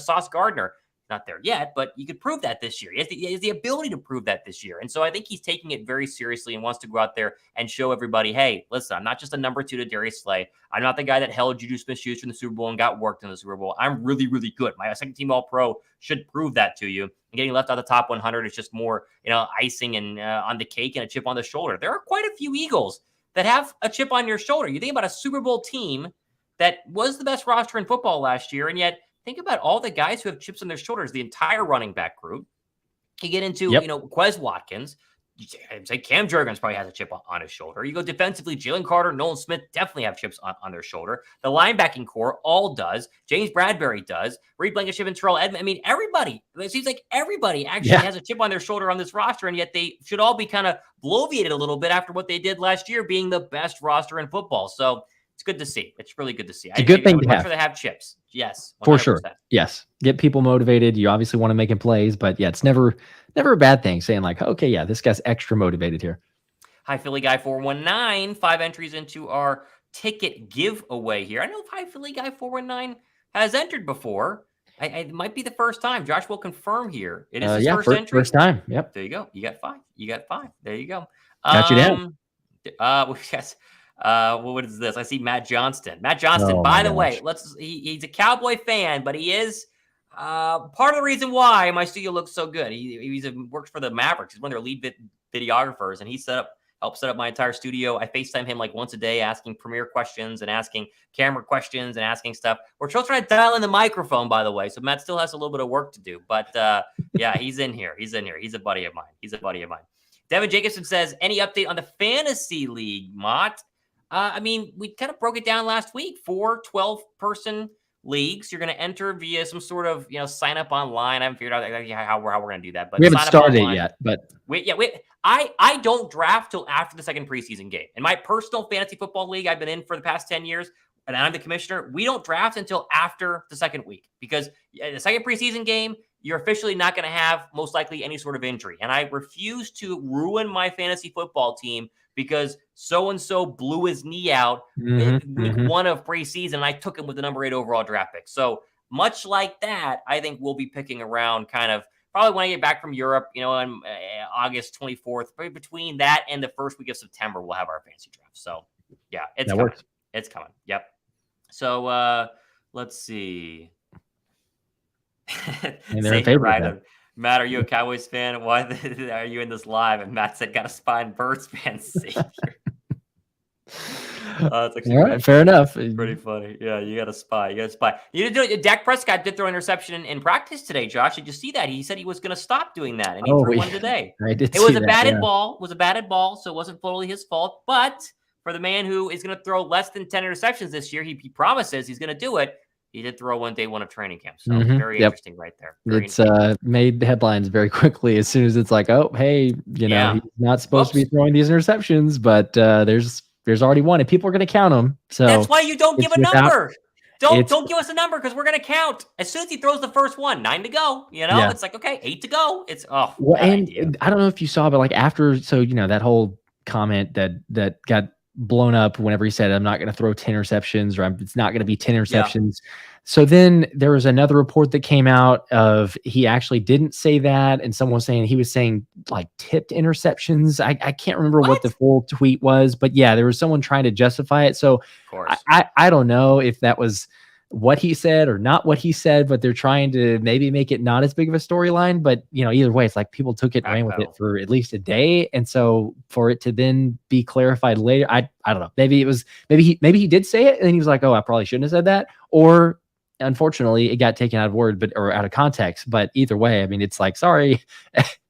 Sauce Gardner. Not there yet, but you could prove that this year. He has the ability to prove that this year. And so I think he's taking it very seriously and wants to go out there and show everybody, hey, listen, I'm not just a number 2 to Darius Slay. I'm not the guy that held Juju Smith-Schuster in the Super Bowl and got worked in the Super Bowl. I'm really, really good. My second team All-Pro should prove that to you. And getting left out of the top 100 is just more, icing and on the cake and a chip on the shoulder. There are quite a few Eagles that have a chip on your shoulder. You think about a Super Bowl team that was the best roster in football last year, and yet think about all the guys who have chips on their shoulders, the entire running back group. You get into, Quez Watkins. I'd say Cam Jurgens probably has a chip on his shoulder. You go defensively, Jalen Carter, Nolan Smith definitely have chips on their shoulder. The linebacking core all does. James Bradbury does. Reed Blankenship and Terrell Edmonds. I mean, everybody. It seems like everybody actually has a chip on their shoulder on this roster, and yet they should all be kind of bloviated a little bit after what they did last year, being the best roster in football. So it's good to see. It's really good to see. It's a good thing to have. Much rather have chips. Yes, 100%. For sure. Yes, get people motivated. You obviously want to make plays, but yeah, it's never a bad thing saying like, okay, yeah, this guy's extra motivated here. Hi, Philly Guy 419. 5 entries into our ticket giveaway here. I know Hi, Philly Guy 419 has entered before. It might be the first time. Josh will confirm here. It is his first entry. First time. Yep. There you go. You got 5. There you go. Got you down. Yes. What is this? I see Matt Johnston. By the way, he's a Cowboy fan, but he is part of the reason why my studio looks so good. He works for the Mavericks. He's one of their lead videographers, and he helped set up my entire studio. I FaceTime him like once a day, asking Premiere questions and asking camera questions and asking stuff. We're still trying to dial in the microphone, by the way, so Matt still has a little bit of work to do. But yeah, he's in here. He's a buddy of mine. Devin Jacobson says, any update on the fantasy league, Mott? I mean, we kind of broke it down last week. 4 12-person leagues. You're going to enter via some sort of, sign up online. I haven't figured out exactly how we're going to do that, We but haven't sign up started it online. yet, but I don't draft till after the second preseason game. In my personal fantasy football league I've been in for the past 10 years, and I'm the commissioner, we don't draft until after the second week, because the second preseason game, you're officially not going to have most likely any sort of injury. And I refuse to ruin my fantasy football team because so-and-so blew his knee out week 1 of preseason, and I took him with the number 8 overall draft pick. So much like that, I think we'll be picking around kind of probably when I get back from Europe, on August 24th. Between that and the first week of September, we'll have our fantasy draft. So, yeah, it's coming. works. It's coming. Yep. So, let's see. And they're in favor of that. Matt, are you a Cowboys fan? Why are you in this live? And Matt said, "Got a spine Birds fan savior." That's actually all right, fair enough. Pretty funny. Yeah, you got a spy. You did do it. Dak Prescott did throw an interception in practice today, Josh. Did you see that? He said he was going to stop doing that, and he threw one today. I did. It was a batted ball. It was a batted ball, so it wasn't fully his fault. But for the man who is going to throw less than 10 interceptions this year, he promises he's going to do it. He did throw one day one of training camp. So very interesting right there. It's made headlines very quickly as soon as it's like, oh, hey, he's not supposed to be throwing these interceptions, but there's already one, and people are going to count them. So that's why you don't give a number. Don't give us a number, because we're going to count. As soon as he throws the first one, 9 to go, it's like, okay, 8 to go. It's, and I don't know if you saw, but like after, so, that whole comment that got blown up whenever he said, I'm not going to throw 10 interceptions, or it's not going to be 10 interceptions. Yeah. So then there was another report that came out of he actually didn't say that, and someone was saying he was saying like tipped interceptions. I can't remember what the full tweet was, but yeah, there was someone trying to justify it. So I don't know if that was what he said or not what he said, but they're trying to maybe make it not as big of a storyline. But either way, it's like people took it and ran with it for at least a day, and so for it to then be clarified later, I don't know. Maybe he did say it, and then he was like, oh, I probably shouldn't have said that, or unfortunately it got taken out of word, or out of context. But either way, I mean, it's like, sorry,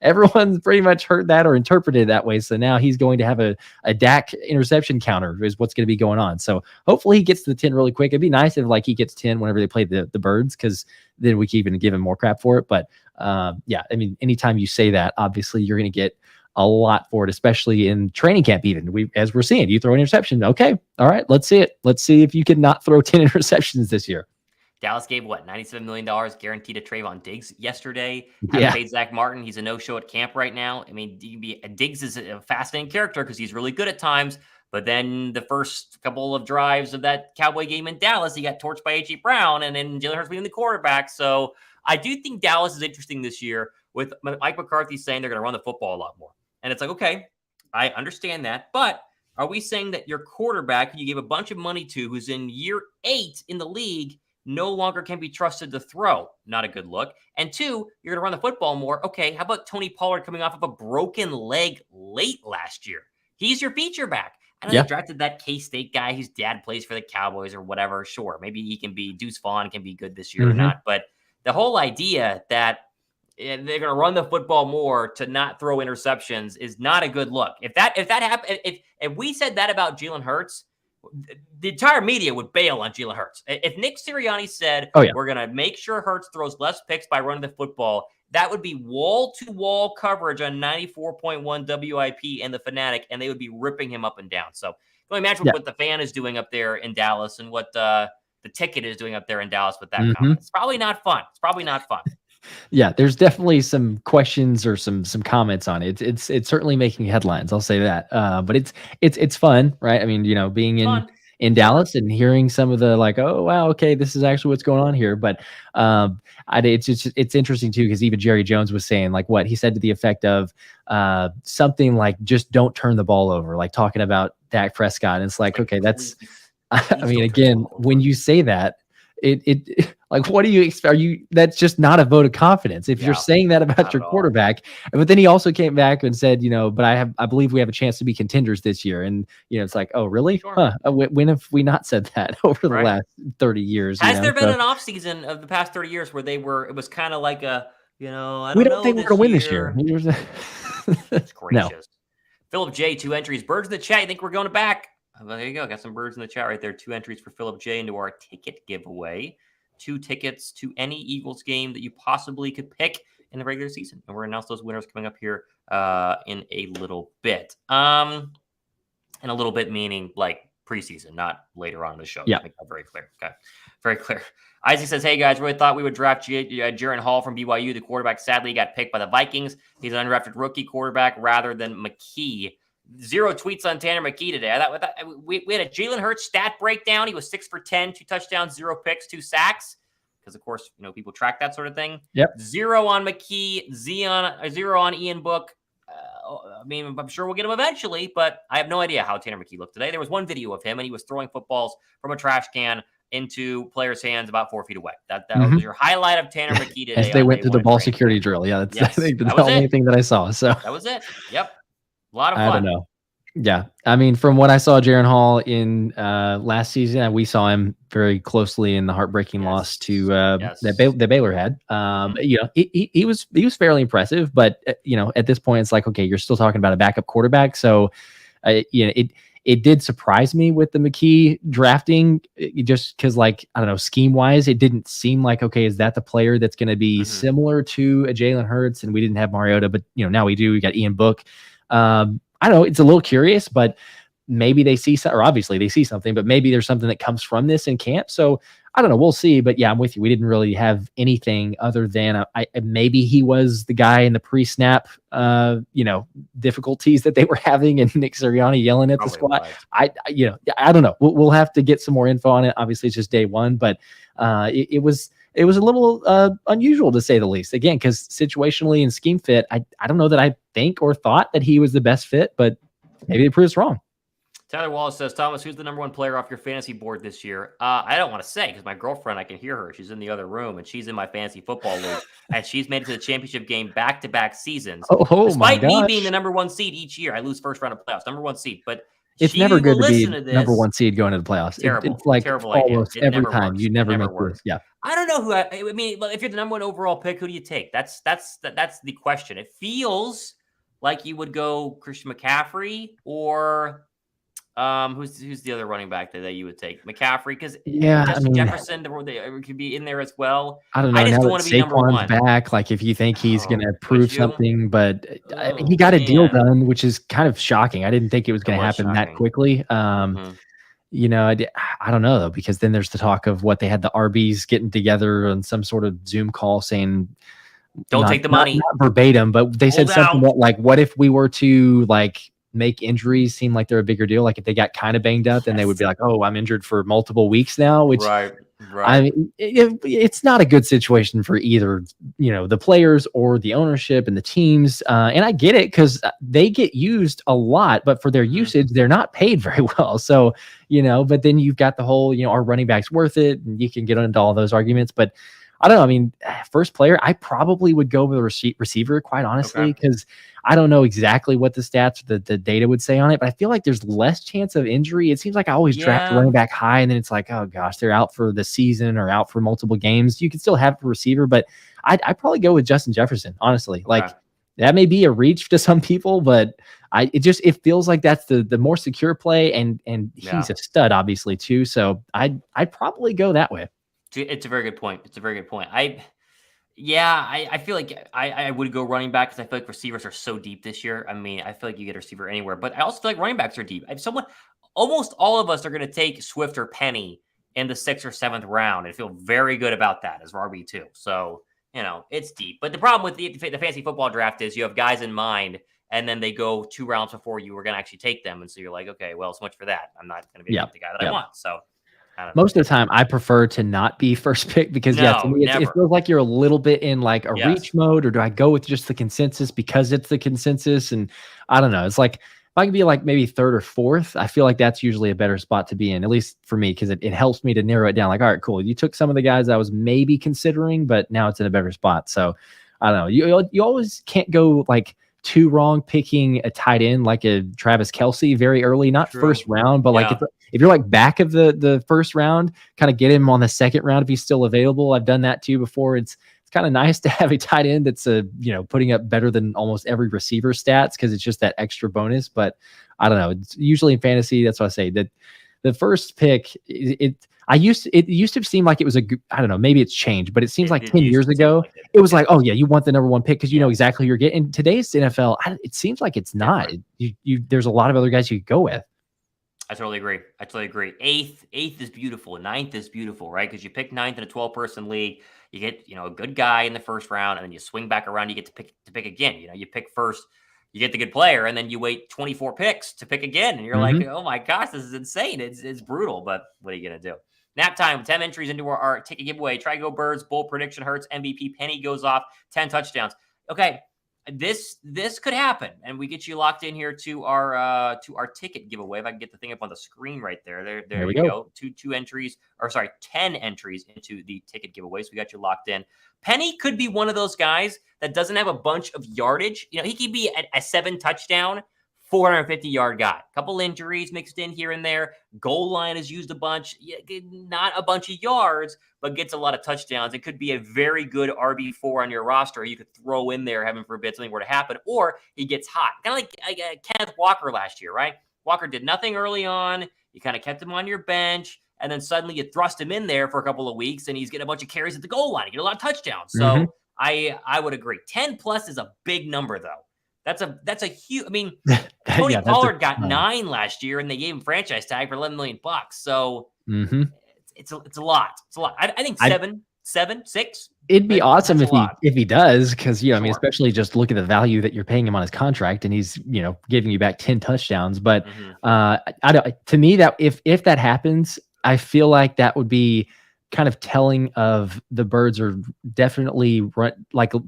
everyone's pretty much heard that or interpreted it that way. So now he's going to have a Dak interception counter is what's going to be going on. So hopefully he gets to the 10 really quick. It'd be nice if like he gets 10 whenever they play the Birds, because then we can even give him more crap for it. But yeah, I mean, anytime you say that, obviously you're going to get a lot for it, especially in training camp. Even as we're seeing, you throw an interception. Okay. All right. Let's see it. Let's see if you can not throw 10 interceptions this year. Dallas gave $97 million guaranteed to Trayvon Diggs yesterday. Haven't paid Zach Martin. He's a no-show at camp right now. I mean, Diggs is a fascinating character because he's really good at times. But then the first couple of drives of that Cowboy game in Dallas, he got torched by A.J. Brown, and then Jalen Hurts being the quarterback. So I do think Dallas is interesting this year, with Mike McCarthy saying they're going to run the football a lot more. And it's like, okay, I understand that. But are we saying that your quarterback, who you gave a bunch of money to, who's in year 8 in the league, no longer can be trusted to throw? Not a good look. And 2, you're going to run the football more. Okay, how about Tony Pollard coming off of a broken leg late last year? He's your feature back. I know they drafted that K-State guy whose dad plays for the Cowboys or whatever. Sure, maybe he can be, Deuce Vaughn can be good this year or not. But the whole idea that they're going to run the football more to not throw interceptions is not a good look. If that happened, if we said that about Jalen Hurts, the entire media would bail on Jalen Hurts. If Nick Sirianni said, we're going to make sure Hurts throws less picks by running the football, that would be wall-to-wall coverage on 94.1 WIP and the Fanatic, and they would be ripping him up and down. So can you imagine what the fan is doing up there in Dallas, and what the ticket is doing up there in Dallas with that comment? It's probably not fun. It's probably not fun. Yeah, there's definitely some questions or some comments on it. It's certainly making headlines, I'll say that. But it's fun, right? I mean, being in Dallas and hearing some of the like, oh wow, okay, this is actually what's going on here. But it's interesting too, because even Jerry Jones was saying like what he said to the effect of something like, just don't turn the ball over, like talking about Dak Prescott. And it's like, okay, that's I mean, again, when you say that, it like, what do you expect? That's just not a vote of confidence if you're saying that about your quarterback. But then he also came back and said, but I believe we have a chance to be contenders this year. And it's like, oh really? Sure. Huh? When have we not said that over the last 30 years? Has there been an off season of the past 30 years where it was kind of like a, I don't we don't think we're gonna win this year. That's gracious. No. Philip J, 2 entries. Birds in the chat. You think we're going back? Well, there you go. Got some birds in the chat right there. 2 entries for Philip J into our ticket giveaway. 2 tickets to any Eagles game that you possibly could pick in the regular season. And we're going to announce those winners coming up here in a little bit. In a little bit meaning like preseason, not later on in the show. Yeah. Make that very clear. Okay. Very clear. Isaac says, hey, guys, really thought we would draft Jaren Hall from BYU, the quarterback. Sadly, he got picked by the Vikings. He's an undrafted rookie quarterback rather than McKee. 0 tweets on Tanner McKee today. We had a Jalen Hurts stat breakdown. He was 6 for 10, 2 touchdowns, 0 picks, 2 sacks. Because, of course, people track that sort of thing. Yep. 0 on McKee, 0 on Ian Book. I mean, I'm sure we'll get him eventually, but I have no idea how Tanner McKee looked today. There was one video of him, and he was throwing footballs from a trash can into players' hands about 4 feet away. That was your highlight of Tanner McKee today. As they went through the ball security drill. Yeah, that's yes, I think the only thing that I saw. So that was it. Yep. A lot of fun. I don't know. Yeah. I mean, from what I saw Jaren Hall in last season, we saw him very closely in the heartbreaking loss to that Baylor had. He was fairly impressive, but at this point it's like, okay, you're still talking about a backup quarterback. So it did surprise me with the McKee drafting, just because, like, I don't know, scheme wise, it didn't seem like, okay, is that the player that's going to be similar to a Jalen Hurts? And we didn't have Mariota, but now we do. We got Ian Book. I don't know. It's a little curious, but maybe they see or obviously they see something, but maybe there's something that comes from this in camp. So I don't know. We'll see. But yeah, I'm with you. We didn't really have anything other than maybe he was the guy in the pre-snap, difficulties that they were having, and Nick Sirianni yelling at the squad. Right. I don't know. We'll have to get some more info on it. Obviously, it's just day one, but it was a little unusual, to say the least. Again, because situationally and scheme fit, I don't know that I think or thought that he was the best fit, but maybe it proves wrong. Tyler Wallace says, Thomas, who's the number 1 player off your fantasy board this year? I don't want to say, because my girlfriend, I can hear her. She's in the other room, and she's in my fantasy football league, and she's made it to the championship game back-to-back seasons. Despite me being the number 1 seed each year, I lose first round of playoffs, number 1 seed. But it's never good to be number 1 seed going to the playoffs. Terrible. It's like terrible almost idea. Every time. Works. You never make works. Yeah. I don't know who. I mean, if you're the number 1 overall pick, who do you take? That's the question. It feels like you would go Christian McCaffrey or who's the other running back that you would take? McCaffrey, because Justin Jefferson could be in there as well. I don't know. I just don't want to be number 1 back. Like, if you think he's going to prove something, but he got a deal done, which is kind of shocking. I didn't think it was going to happen that quickly. I don't know though, because then there's the talk of what they had the RBs getting together on some sort of Zoom call saying, "Don't take the money," not verbatim, but they said something about, like, what if we were to make injuries seem like they're a bigger deal? Like, if they got kind of banged up, then they would be like, "Oh, I'm injured for multiple weeks now," which right. I mean, it's not a good situation for either, the players or the ownership and the teams. And I get it, because they get used a lot, but for their usage, they're not paid very well. So, but then you've got the whole, our running back's worth it, and you can get into all those arguments. But I don't know. I mean, first player, I probably would go with a receiver, quite honestly, because I don't know exactly what the stats, the data would say on it, but I feel like there's less chance of injury. It seems like I always draft a running back high, and then it's like, oh gosh, they're out for the season or out for multiple games. You can still have a receiver, but I'd probably go with Justin Jefferson, honestly. Like, that may be a reach to some people, but it feels like that's the more secure play, and he's a stud, obviously, too. So I'd probably go that way. It's a very good point. I feel like I would go running back, because I feel like receivers are so deep this year. I mean, I feel like you get a receiver anywhere, but I also feel like running backs are deep. Almost all of us are going to take Swift or Penny in the 6th or 7th round and feel very good about that as RB2. So, it's deep. But the problem with the fantasy football draft is you have guys in mind, and then they go 2 rounds before you were going to actually take them. And so you're like, okay, well, so much for that. I'm not going to be the guy that I want. So most of the time, I prefer to not be first pick, because to me, it feels like you're a little bit in like a reach mode, or do I go with just the consensus because it's the consensus? And I don't know. It's like, if I can be like maybe 3rd or 4th, I feel like that's usually a better spot to be in, at least for me, because it helps me to narrow it down. Like, all right, cool. You took some of the guys I was maybe considering, but now it's in a better spot. So I don't know. You always can't go like too wrong picking a tight end like a Travis Kelce very early, not first round, but like if you're like back of the first round, kind of get him on the 2nd round if he's still available. I've done that too before. It's kind of nice to have a tight end that's putting up better than almost every receiver stats because it's just that extra bonus. But I don't know. It's usually in fantasy. That's why I say that the first pick, it used to seem like it was I don't know, maybe it's changed, but it seems like 10 years ago, it was like, oh yeah, you want the number one pick because you know exactly who you're getting. In today's NFL, it seems like it's not. There's a lot of other guys you could go with. I totally agree. Eighth is beautiful. Ninth is beautiful, right? Because you pick ninth in a 12-person league, you get a good guy in the first round, and then you swing back around, you get to pick again. You pick first, you get the good player, and then you wait 24 picks to pick again, and you're like, oh my gosh, this is insane. It's brutal, but what are you gonna do? Nap time, 10 entries into our ticket giveaway. Try to go Birds, bold prediction, Hurts, MVP, Penny goes off, 10 touchdowns. Okay. This could happen, and we get you locked in here to our ticket giveaway. If I can get the thing up on the screen right there. There we go. 10 entries into the ticket giveaway. So we got you locked in. Penny could be one of those guys that doesn't have a bunch of yardage. He could be a 7 touchdown, 450-yard guy. A couple injuries mixed in here and there. Goal line is used a bunch. Not a bunch of yards, but gets a lot of touchdowns. It could be a very good RB4 on your roster. You could throw in there, heaven forbid, something were to happen. Or he gets hot. Kind of like Kenneth Walker last year, right? Walker did nothing early on. You kind of kept him on your bench. And then suddenly you thrust him in there for a couple of weeks, and he's getting a bunch of carries at the goal line. You get a lot of touchdowns. So I would agree. 10 plus is a big number, though. That's a huge. I mean, Tony Pollard got 9 last year, and they gave him franchise tag for $11 million. So it's a lot. It's a lot. I think 7, 6. It'd be awesome if he does, because I mean, especially just look at the value that you're paying him on his contract, and he's giving you back 10 touchdowns. But to me, that if that happens, I feel like that would be kind of telling of the Birds are definitely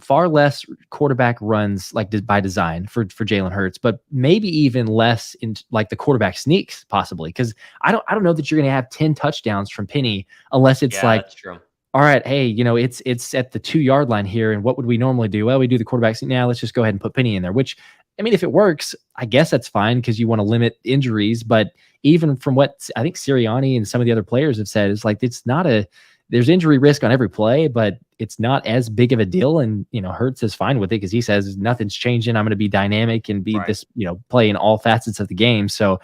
far less quarterback runs by design for Jalen Hurts, but maybe even less in the quarterback sneaks possibly. Because I don't know that you're going to have 10 touchdowns from Penny unless it's that's true. All right, hey, it's at the 2-yard line here, and what would we normally do? Well, we do the quarterback sneak. Now let's just go ahead and put Penny in there, which, I mean, if it works, I guess that's fine because you want to limit injuries. But even from what I think Sirianni and some of the other players have said, it's not there's injury risk on every play, but it's not as big of a deal. And, Hurts is fine with it because he says nothing's changing. I'm going to be dynamic and be this, play in all facets of the game. So,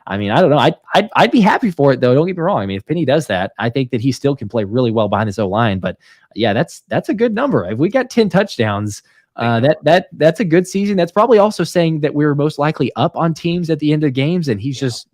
I mean, I don't know. I'd be happy for it, though. Don't get me wrong. I mean, if Penny does that, I think that he still can play really well behind his O-line. But yeah, that's a good number. If we got 10 touchdowns, that's a good season. That's probably also saying that we're most likely up on teams at the end of games, and he's just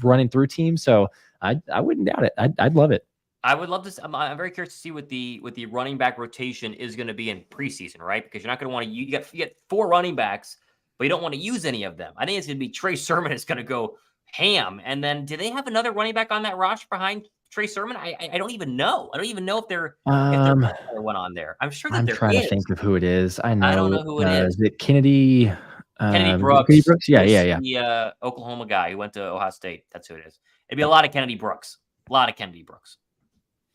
running through teams. So I wouldn't doubt it. I'd love it. I would love to. I'm very curious to see what the running back rotation is going to be in preseason, right? Because you're not going to want to. You get 4 running backs, but you don't want to use any of them. I think it's going to be Trey Sermon is going to go ham, and then do they have another running back on that roster behind Trey Sermon? I don't even know. I don't even know if there one on there. I'm sure that I'm there trying is. to think of who it is. I don't know who it is. Is it Kennedy? Kennedy Brooks. Kennedy Brooks? Yeah. The Oklahoma guy who went to Ohio State. That's who it is. It'd be a lot of Kennedy Brooks.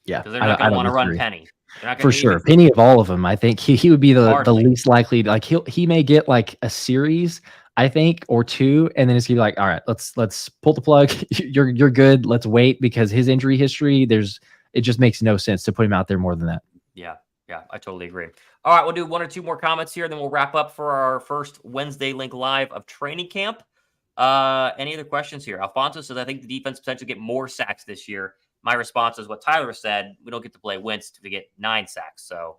Yeah, because they're not going to want to run Penny. For sure. Penny of all of them, I think he would be the least likely. He may get a series, I think, or 2, and then it's gonna be all right, let's pull the plug. You're good. Let's wait because his injury history, it just makes no sense to put him out there more than that. Yeah, I totally agree. All right, we'll do 1 or 2 more comments here, then we'll wrap up for our first Wednesday Linc Live of training camp. Any other questions here? Alfonso says, I think the defense potentially get more sacks this year. My response is what Tyler said. We don't get to play Wentz to get 9 sacks. So,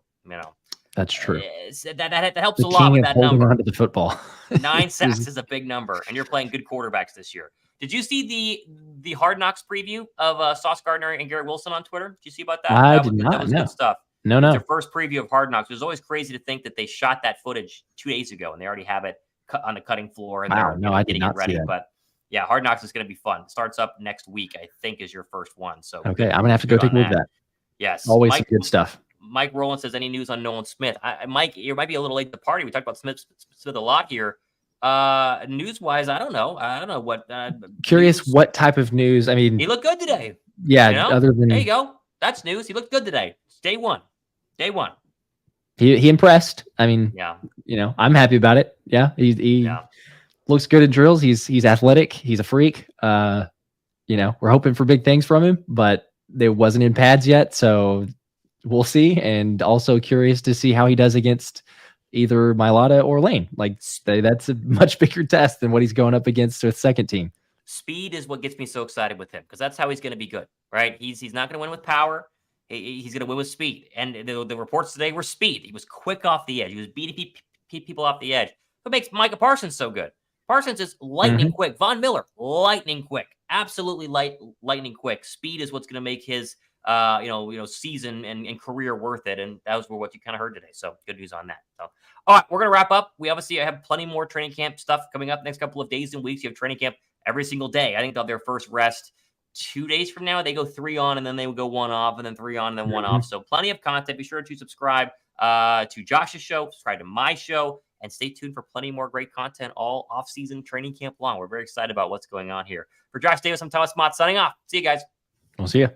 that's true. That helps a lot with that number. On to the football. 9 sacks is a big number, and you're playing good quarterbacks this year. Did you see the Hard Knocks preview of Sauce Gardner and Garrett Wilson on Twitter? Did you see about that? I did not. That was good stuff. No. It's their first preview of Hard Knocks. It was always crazy to think that they shot that footage 2 days ago, and they already have it on the cutting floor, and they're getting it ready. But yeah, Hard Knocks is going to be fun. It starts up next week, I think, is your first one. So okay, I'm going to have to go take a look at that. Yes. Always some good stuff. Mike Rowland says, any news on Nolan Smith? Mike, you might be a little late to the party. We talked about Smith a lot here. News-wise, I don't know what. Curious what type of news. I mean, he looked good today. Yeah, other than. There you go. That's news. He looked good today. It's day one. He impressed. I mean, I'm happy about it. Yeah, he looks good in drills. He's athletic. He's a freak. We're hoping for big things from him, but there wasn't in pads yet, so we'll see. And also curious to see how he does against either Mailata or Lane. Like that's a much bigger test than what he's going up against with second team. Speed is what gets me so excited with him because that's how he's going to be good, right? He's not going to win with power. He's going to win with speed. And the reports today were speed. He was quick off the edge. He was beating people off the edge. What makes Micah Parsons so good? Parsons is lightning quick. Von Miller, lightning quick. Absolutely lightning quick. Speed is what's going to make his season and career worth it. And that was what you kind of heard today. So good news on that. So, all right, we're going to wrap up. We obviously have plenty more training camp stuff coming up next couple of days and weeks. You have training camp every single day. I think they'll have their first rest 2 days from now. They go 3 on, and then they will go 1 off, and then 3 on, and then 1 off. So plenty of content. Be sure to subscribe to Josh's show, subscribe to my show, and stay tuned for plenty more great content all off-season training camp long. We're very excited about what's going on here. For Josh Davis, I'm Thomas Mott signing off. See you guys. We'll see you.